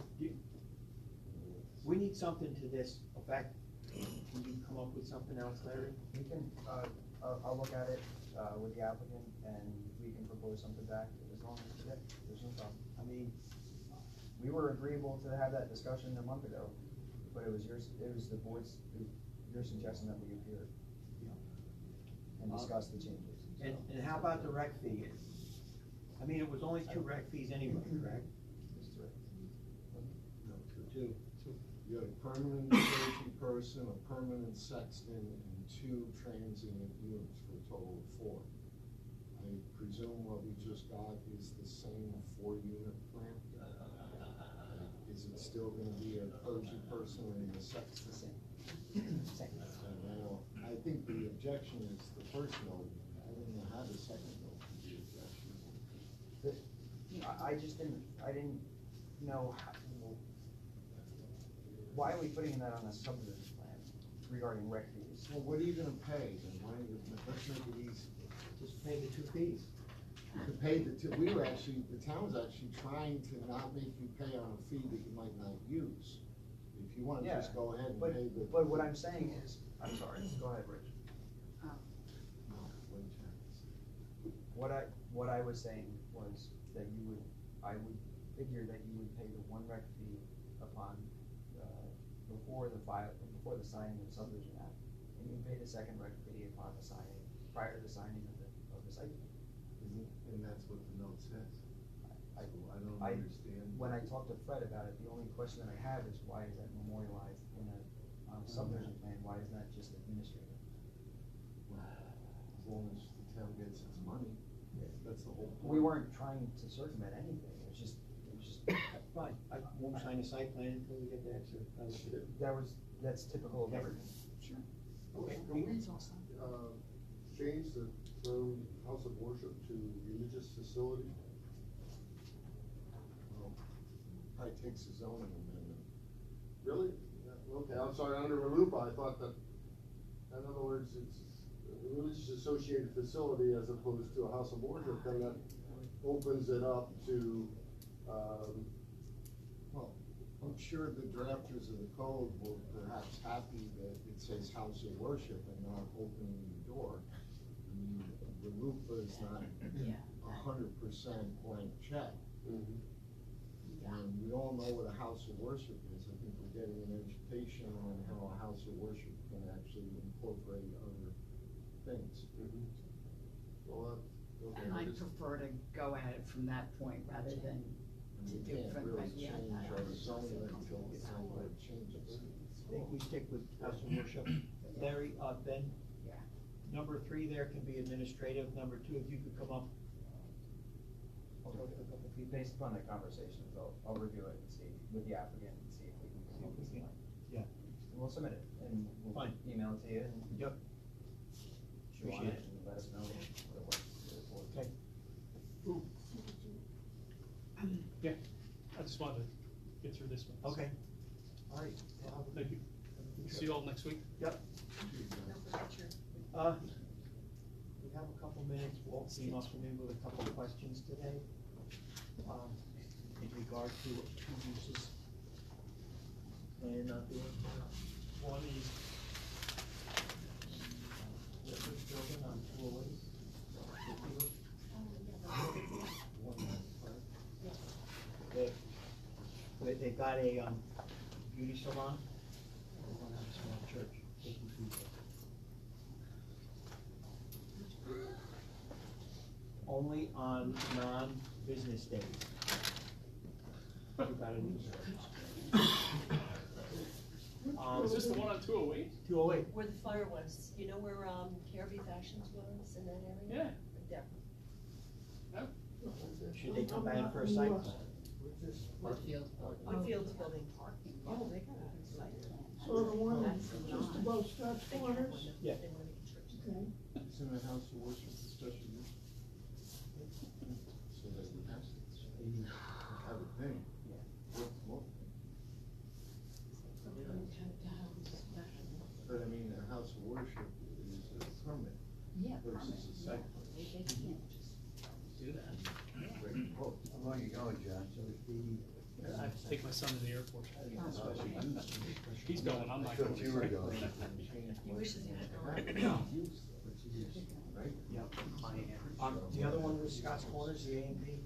We need something to this effect. Can you come up with something else, Larry? We can, I'll look at it, with the applicant, and we can propose something back as long as, yeah, there's no problem. I mean, we were agreeable to have that discussion a month ago, but it was the board's, your suggestion that we appear and discuss the changes. And how about the rec fee? I mean, it was only 2 rec fees anyway, correct? No, Two. You had a permanent clergy person, a permanent sexton, and 2 transient units for a total of 4. I presume what we just got is the same 4-unit plan? Is it still gonna be a clergy person and a sexton? Well, I think the objection is the first note. I don't know how the second note can be objection. I didn't know how, why are we putting that on a subdivision plan regarding rec fees? Well, what are you gonna pay, then why, let's make it easy. Just pay the 2 fees. To pay the town's actually trying to not make you pay on a fee that you might not use. If you wanna Yeah, just go ahead and but- pay the. But what I'm saying is, I'm sorry, go ahead, Rich. No, wait, Terrence. What I was saying was that I would figure that you would pay the 1 rec fee upon, before the signing of the subdivision map, and you pay the 2nd rec fee upon the signing, prior to the signing of the site plan. And that's what the note says. So I don't I- understand. When I talked to Fred about it, the only question that I have is why is that memorialized on a subdivision plan, why is that just administrative? As long as the town gets its money, that's the whole point. We weren't trying to circumvent anything, it was just, Fine, I won't sign a site plan until we get the extra. that's typical of everything. Sure. Okay, can we, change the term house of worship to religious facility? Well, probably takes a zoning amendment. Really? Okay, I'm sorry, under RLUIPA, I thought that, in other words, it's a religious associated facility as opposed to a house of worship, then that opens it up to, Well, I'm sure the drafters of the code were perhaps happy that it says house of worship and not opening the door. I mean, the RLUIPA is not 100% blank check. And we all know what a house of worship is. I think we're getting an education on how a house of worship can actually incorporate other things. Well, And I prefer to go at it from that point rather than to we do it can't from, really yeah, change that our I'm so zoning feel until comfortable we with have that. our changes. I think we stick with house of worship. Larry, Ben? Yeah. Number 3 there can be administrative, number 2, if you could come up. I'll go through a couple of Based upon the conversations, I'll review it and see with the applicant and see if we can come up with something. Yeah. And we'll submit it and we'll Fine. email it to you and. Yep. Chew on Appreciate it and let us know what it works for the board. Okay. Yeah, I just wanted to get through this one. Okay. All right. Thank you. See you all next week. Yep. We have a couple minutes. Walt came up to me with a couple of questions today, in regard to 2 uses. And, one is, Whitman's building on 208. They've got a, beauty salon. They want to have a small church, 50 people. Only on non-business days. About a new Is this the one on 208? 208. Where the fire was, you know where, Caribbean Fashions was in that area? Yeah. There. Should they come back for a site plan? Whitfield's building. Whitfield's building. Oh, they got a good site plan. So the one That's just not- above Scott's Corners? Yeah. Okay. It's in a house of worship, especially use. So they would have to, I would think. But I mean, a house of worship is a permit Yeah. versus a site plan. They can't just do that. How long you going, John? I have to take my son to the airport. He's No, going, I'm I not thought going. you were going. He wishes he had gone. Right? Yep. The other one was Scott's Corners, the A&P.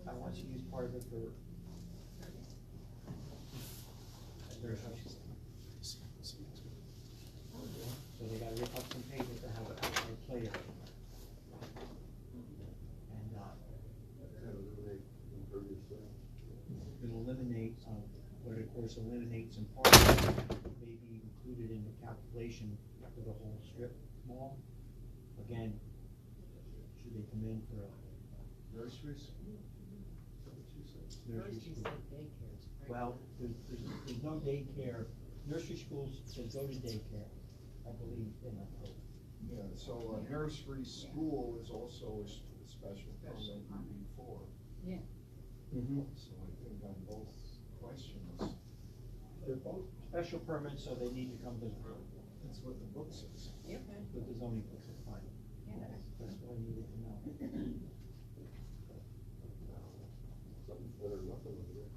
I want to use part of it for. Their house. So they gotta rip up some paper to have an outside play area. And, it'll eliminate, but of course eliminate some parking, may be included in the calculation for the whole strip mall. Again, should they come in for a Nursery school? Is that what you said? nursery First you school? said daycares. right? Well, there's no daycare, nursery schools, they go to daycare, I believe, in our code. Yeah, so a nursery school is also a special permit before. Yeah. So I think on both questions, They're both special permits, so they need to come to, that's what the book says. with the zoning book, it's fine. Yeah. That's what I needed to know. Something's better than nothing over there.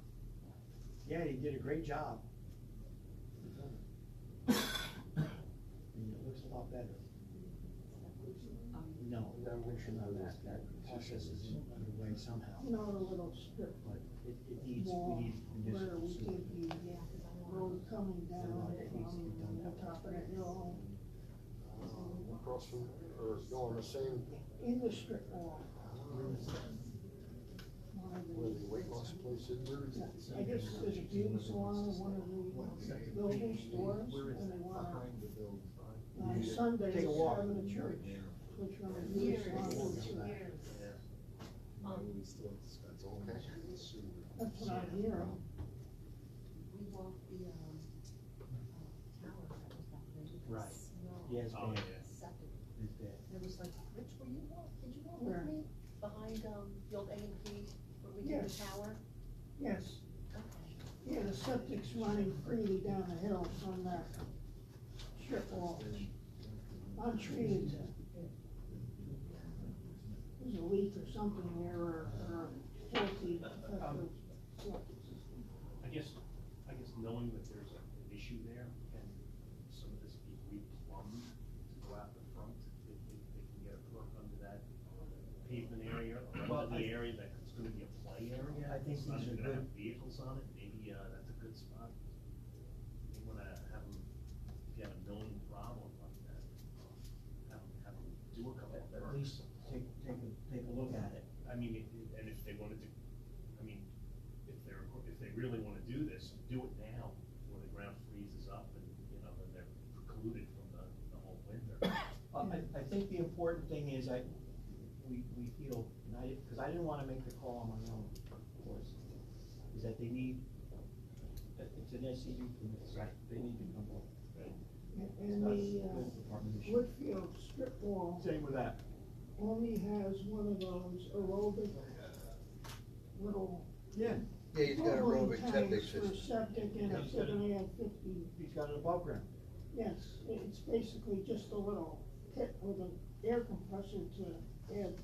Yeah, he did a great job. And it looks a lot better. No, I'm working on that, that process is underway somehow, You know, the little strip but it needs, wall we need where we conditions. did the road coming down from the top of that hill Across from, or going the same, in the strip mall. where the weight loss place is, where is it? I guess there's a beauty salon in one of the building stores, and they want Behind the building. on Sundays, Take a walk. having a church, which one of the beauty salons is that? We still, that's okay. That's what I'm hearing. We walked the, tower that was back there. You could Right. smell Yes, Oh, bad. yeah. septic. It's bad. It was like, Rich, were you did you walk Where? with me? Behind, the old A&P, where we did the Yes. tower? Yes, Okay. yeah, the septic's running freely down the hill from that strip mall. Untreated. There's a leak or something there, or faulty affected septic system. I guess knowing that there's an issue there, and some of this be replumbed to go out the front, if they can get a perk under that pavement area, or Well, under the area that's gonna be a play area. I think it's not these are even gonna good. have vehicles on it, maybe, that's a good spot. You wanna have them, if you have a known problem like that, have them do a couple of At perks. least take a look at it. I mean, and if they wanted to, I mean, if they really wanna do this, do it now, before the ground freezes up and, you know, then they're precluded from the whole winter. I think the important thing is we feel, and because I didn't wanna make the call on my own, of course, is that they need, it's an SCU permit, right, they need to come up. And the Woodfield strip mall Same with that. only has one of those aerobic little. Yeah. Yeah, he's got bubbling aerobic septic tanks for system. septic, and Yeah, it's he's got gonna add 50. He's got it above ground. Yes, it's basically just a little pit with an air compressor to add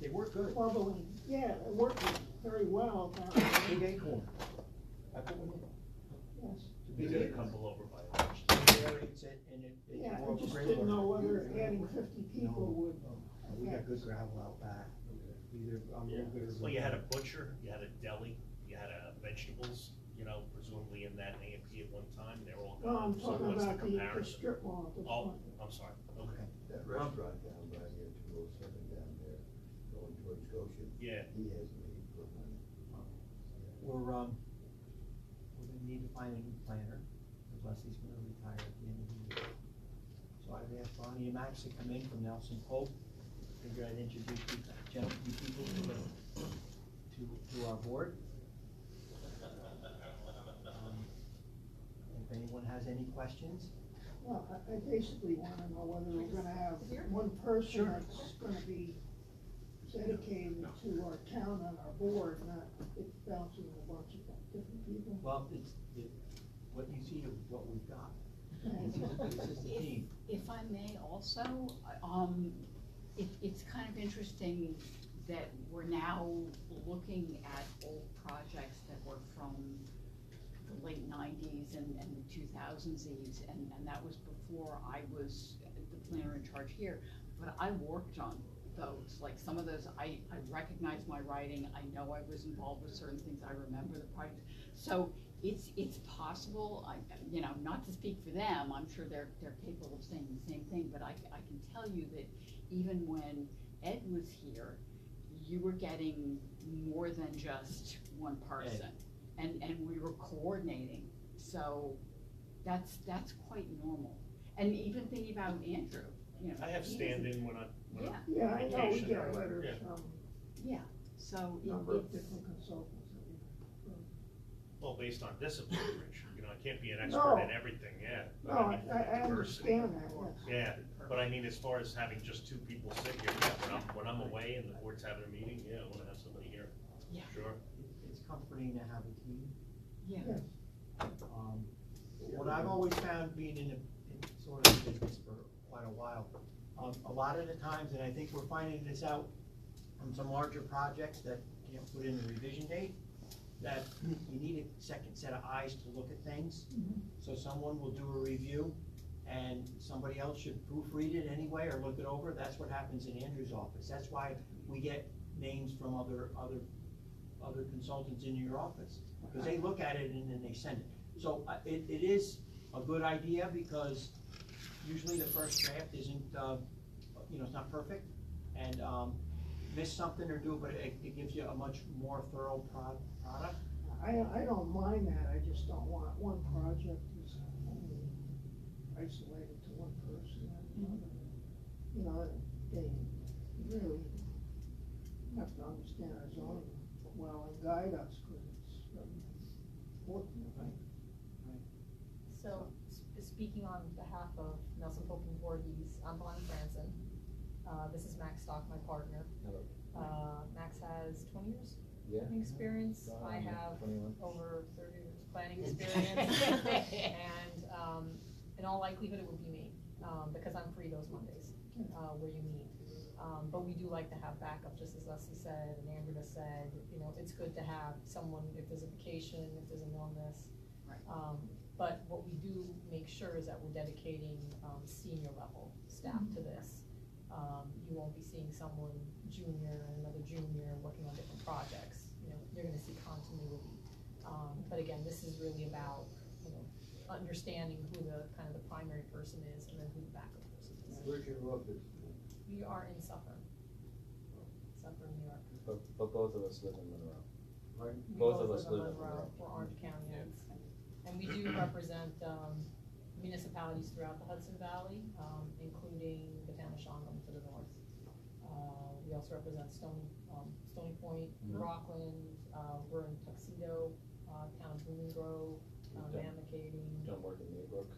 They work good. bubbling. Yeah, it worked very well apparently. Big acorn. I put one in. Yes. It's a He's big gonna acorn. come below over by lunch. It aerates it and it Yeah, can I work just great didn't know work. whether adding 50 people would. We got good gravel out back. Either, I'm real good or. Well, you had a butcher, you had a deli, you had vegetables, you know, presumably in that A&P at one time, they're all No, I'm gone. So talking what's about the comparison? strip mall at this Oh, point. I'm sorry, okay. That restaurant down by here, 207 down there, going towards Goshen. Yeah. He hasn't really put money. We're gonna need to find a new planner, because Leslie's gonna retire at the end of the year. So I've asked Bonnie and Max to come in from Nelson Pope. Figured I'd introduce you people to our board. If anyone has any questions? Well, I basically wanna know whether we're gonna have one person Sure. that's gonna be dedicated to our town and our board, not it bouncing a bunch of different people. Well, what you see is what we've got. This is the team. If I may also, it's kind of interesting that we're now looking at old projects that were from the late nineties and the 2000s, and that was before I was the planner in charge here. But I worked on those, like some of those, I recognize my writing, I know I was involved with certain things, I remember the project. So it's possible, you know, not to speak for them, I'm sure they're capable of saying the same thing, but I can tell you that even when Ed was here, you were getting more than just one person. And we were coordinating, so that's quite normal. And even thinking about Andrew, you know. I have he stand-in when I'm Yeah, I know, we vacation get or- letters yeah. from Yeah, so a number of it's, different consultants that we. Well, based on discipline, Rich, you know, I can't be an No. expert in everything, yeah. but No, mean, I diversity. understand that, yes. Yeah, but I mean, as far as having just two people sit here, yeah, when I'm away and the board's having a meeting, yeah, I wanna have somebody here. Yeah. Sure. It's comforting to have a team. yeah. What I've always found being in sort of business for quite a while, a lot of the times, and I think we're finding this out from some larger projects that can't put in a revision date, that you need a second set of eyes to look at things. So someone will do a review and somebody else should proofread it anyway or look it over. That's what happens in Andrew's office. That's why we get names from other consultants in your office, because they look at it and then they send it. So it is a good idea, because usually the first draft isn't, you know, it's not perfect, and miss something or do, but it gives you a much more thorough product. I don't mind that, I just don't want one project is only isolated to one person. You know, they really have to understand our zoning well and guide us, because it's very important, right? So, speaking on behalf of Nelson Pope and Voorhees, I'm Bonnie Franson. This is Max Stock, my partner. Hello. Max has 20 years Yeah. planning experience. I have 21. over 30 years planning experience. And in all likelihood, it will be me, because I'm free those Mondays, where you meet. But we do like to have backup, just as Leslie said and Andrea said. You know, it's good to have someone if there's a vacation, if there's an illness. Right. But what we do make sure is that we're dedicating senior level staff to this. You won't be seeing someone junior and another junior working on different projects. You know, you're gonna see continuity. But again, this is really about, you know, understanding who the, kind of the primary person is and then who the backup person is. Where's your office? We are in Suffolk, New York. But both of us live in Monroe. Right? We Both of us live in Monroe. Monroe. We're Orange County. And we do represent municipalities throughout the Hudson Valley, including the town of Shongum to the north. We also represent Stony Point, Rockland, we're in Tuxedo, town of Boone Grove, Mamakating. Don't work in Maybrook.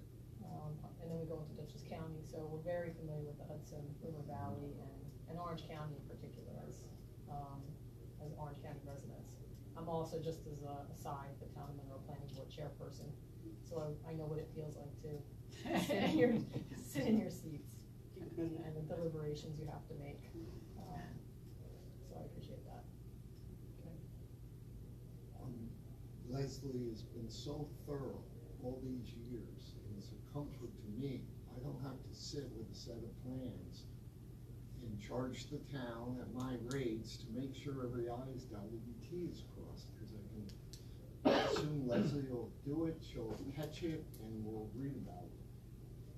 And then we go into Dutchess County, so we're very familiar with the Hudson River Valley and Orange County in particular as Orange County residents. I'm also, just as a aside, the Town of Monroe Planning Board chairperson, so I know what it feels like to sit in your seats and the deliberations you have to make. So I appreciate that. Leslie has been so thorough all these years, and it's a comfort to me. I don't have to sit with a set of plans and charge the town at my rates to make sure every I is dotted and T is crossed, because I can assume Leslie will do it, she'll catch it, and we'll read about it.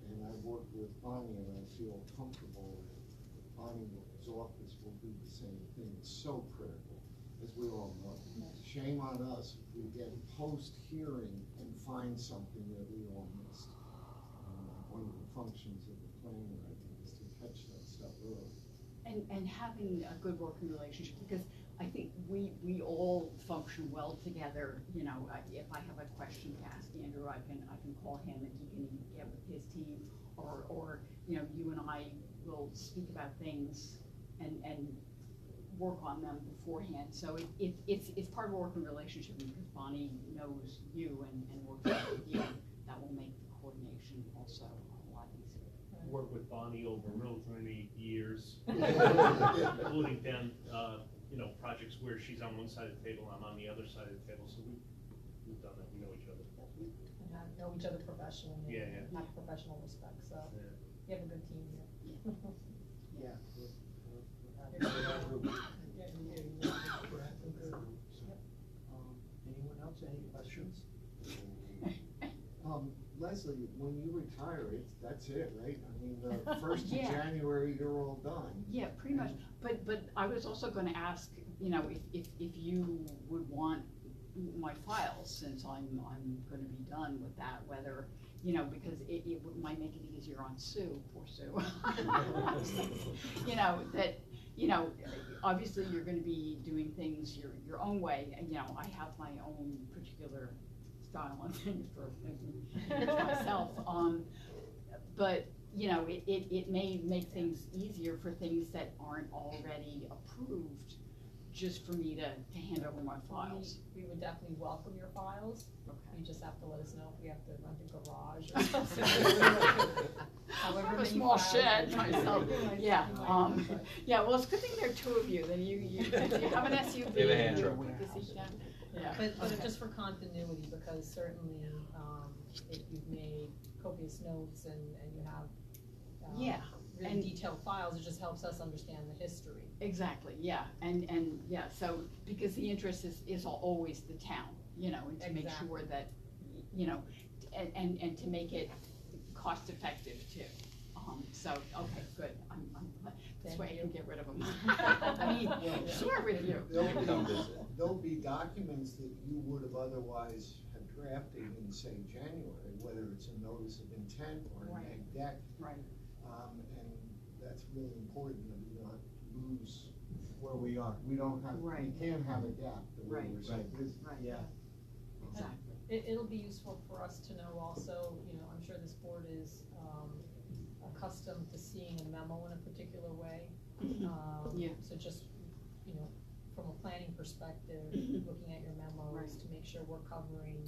And I've worked with Bonnie, and I feel comfortable that Bonnie's office will do the same thing. It's so critical, as we all know. Shame on us if we get post-hearing and find something that we all missed. One of the functions of the planner, I think, is to catch that stuff early. And having a good working relationship, because I think we all function well together. You know, if I have a question to ask Andrew, I can call him and he can get with his team, or you know, you and I will speak about things and work on them beforehand. So it's part of a working relationship, because Bonnie knows you and works with you. That will make the coordination also a lot easier. Worked with Bonnie over real many years, including down, you know, projects where she's on one side of the table, I'm on the other side of the table, so we've done that, we know each other. And know each other professionally. Yeah, and have professional respect, so you have a good team here. Yeah. Anyone else, any questions? Leslie, when you retire, that's it, right? I mean, the 1st of Yeah. January, you're all done. Yeah, pretty much. But I was also going to ask, you know, if you would want my files, since I'm going to be done with that, whether, you know, because it might make it easier on Sue, poor Sue. You know, that, you know, obviously you're going to be doing things your own way, and, you know, I have my own particular style on things for myself. But, you know, it may make things easier for things that aren't already approved, just for me to hand over my files. We would definitely welcome your files. Okay. You just have to let us know if we have to rent a garage or something. I have a small shed myself. Yeah, yeah. Well, it's a good thing there are two of you. Then you have an SUV. We have a hand truck. Yeah. But just for continuity, because certainly if you've made copious notes and you have really detailed files, it just helps us understand the history. Exactly. Yeah. And yeah. So because the interest is always the town, you know, and to make sure that, you know, and to make it cost effective too. So okay, good. I'm this way I can get rid of them. I mean, share with you. There'll be documents that you would have otherwise have drafted in, say, January, whether it's a notice of intent or a neg deck. Right. And that's really important that we not lose where we are. We don't have, we can't have a gap the way we're so busy. Right. Yeah. Exactly. It'll be useful for us to know also, you know, I'm sure this board is accustomed to seeing a memo in a particular way. So just, you know, from a planning perspective, looking at your memos to make sure we're covering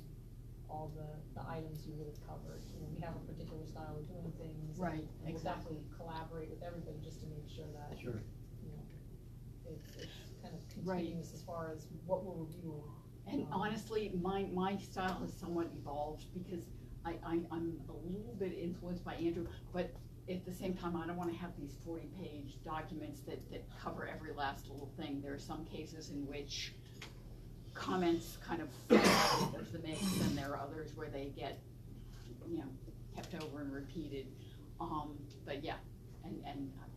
all the items you would have covered. You know, we have a particular style of doing things. Right, And we'll definitely collaborate with everybody just to make sure that, you know, it's kind of continuous as far as what we're reviewing. And honestly, my style has somewhat evolved, because I'm a little bit influenced by Andrew, but at the same time, I don't want to have these 40-page documents that cover every last little thing. There are some cases in which comments kind of fall into the mix, and there are others where they get, you know, kept over and repeated. But yeah, and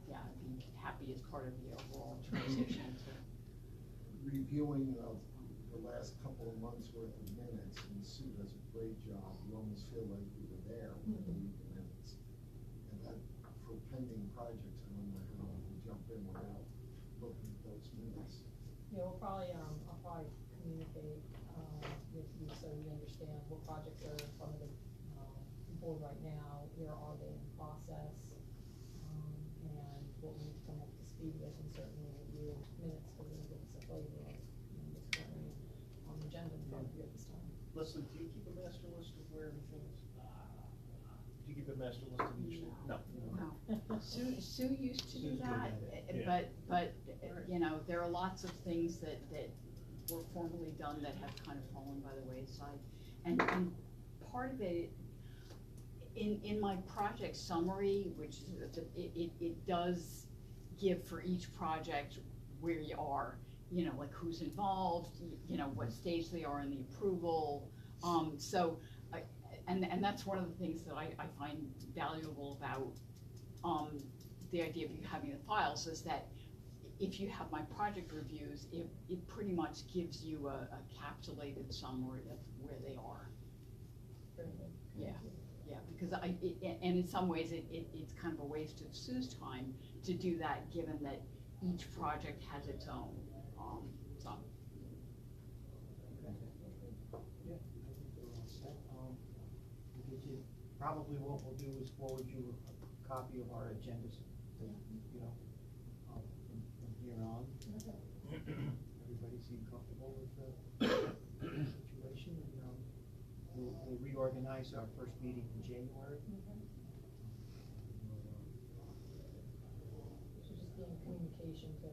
yeah, I'd be happy as part of the overall transition to. Reviewing of the last couple of months worth of minutes, and Sue does a great job. You almost feel like you were there when you read the minutes. And that, for pending projects, I don't know how to jump in without looking at those minutes. Yeah, we'll probably, I'll probably communicate, with you so we understand what projects are in front of the, board right now, where are they in process, and what we need to come up to speed with, and certainly review minutes, because it'll give us a flavor of, what's currently on the agenda in front of you at this time. Leslie, do you keep a master list of where everything is? Do you keep a master list of each thing? No. No. Sue used to do Sue's good that, at it. but, you know, there are lots of things that were formerly done that have kind of fallen by the wayside. And part of it, in my project summary, which it does give for each project where you are, you know, like who's involved, you know, what stage they are in the approval. So, and that's one of the things that I find valuable about the idea of you having the files, is that if you have my project reviews, it pretty much gives you a capsulated summary of where they are. Yeah. Yeah, because and in some ways it's kind of a waste of Sue's time to do that, given that each project has its own, so. Yeah, I think they're all set. Probably what we'll do is forward you a copy of our agendas, you know, from here on. Everybody seem comfortable with the situation, and we'll reorganize our first meeting in January. So just be in communication to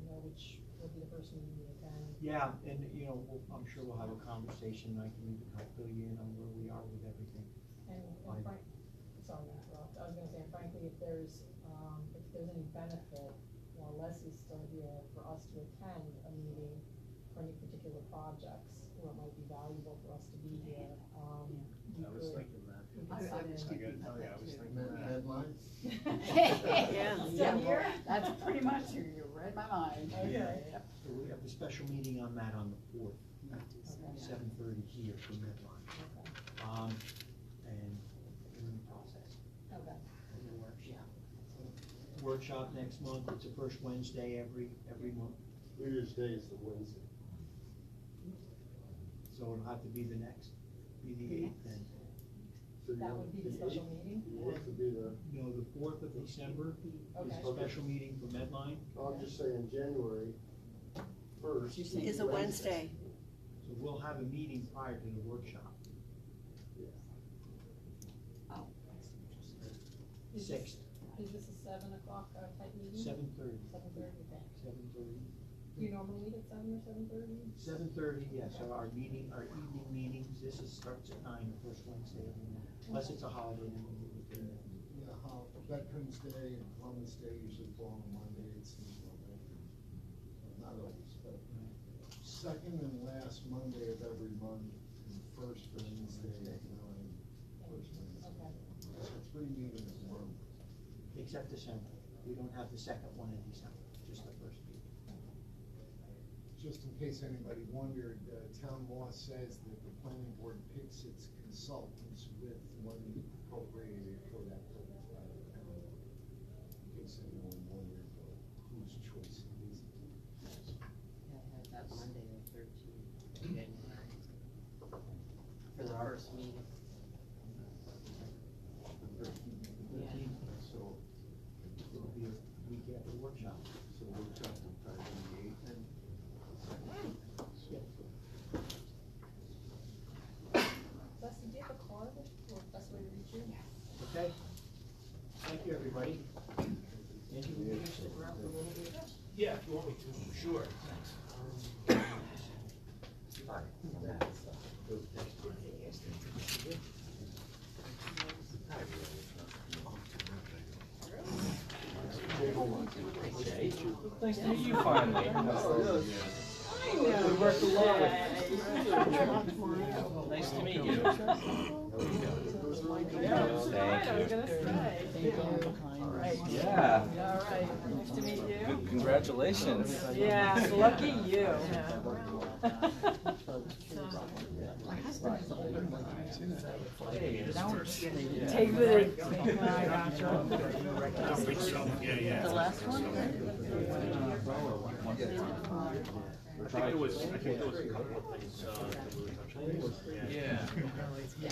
know which will be the first meeting you attend. Yeah, and you know, I'm sure we'll have a conversation, and I can even help fill you in on where we are with everything. And sorry to interrupt, I was gonna say, and frankly, if there's any benefit, while Leslie's still here, for us to attend a meeting for any particular projects, where it might be valuable for us to be here, I was thinking that. I was thinking that. I was thinking that. Deadlines? Still here? That's pretty much you read my mind. Okay. So we have a special meeting on that on the 4th, 7:30 here for Medline. And we're in the process. Okay. Workshop next month, it's the first Wednesday every month. New Year's Day is the Wednesday. So it'll have to be the 8th then. So you That want would be the the special 8th? meeting? You want it to be the, No, the 4th of December is Okay. a special meeting for Medline. I'm just saying January 1st. Is a Wednesday. So we'll have a meeting prior to the workshop. Oh. 6th, Is this a 7 o'clock type meeting? 7:30. 7:30, okay. 7:30. Do you normally meet at 7 or 7:30? 7:30, yes, so our evening meetings, starts at 9, the first Wednesday of the month. Unless it's a holiday, then we move it to Yeah, how Veterans Day and Columbus Day usually fall on Monday, it seems like that. Not always, but second and last Monday of every month, and first Wednesday at 9, first Wednesday. Okay. So 3 meetings a month. except December. We don't have the second one in December, just the first meeting. Just in case anybody wondered, town law says that the planning board picks its consultants with money appropriated for that purpose by the town. In case anyone wondered whose choice it is. That Monday, the 13th of January, for the first meeting. So it'll be a week after the workshop. So workshop will probably be the 8th then? Leslie, do you have a card or best way to reach you? Okay? Thank you, everybody. Angie, will you stick around for a little bit? Yeah, if you want me to, sure. Nice to meet you finally. Oh, yes. We worked a lot with. Nice to meet you. Yeah, I was gonna say. All right. Yeah. All right, nice to meet you. Congratulations. Yeah, lucky you. Take the. The last one? I think there was a couple of things, that we were touching. Yeah. Yeah.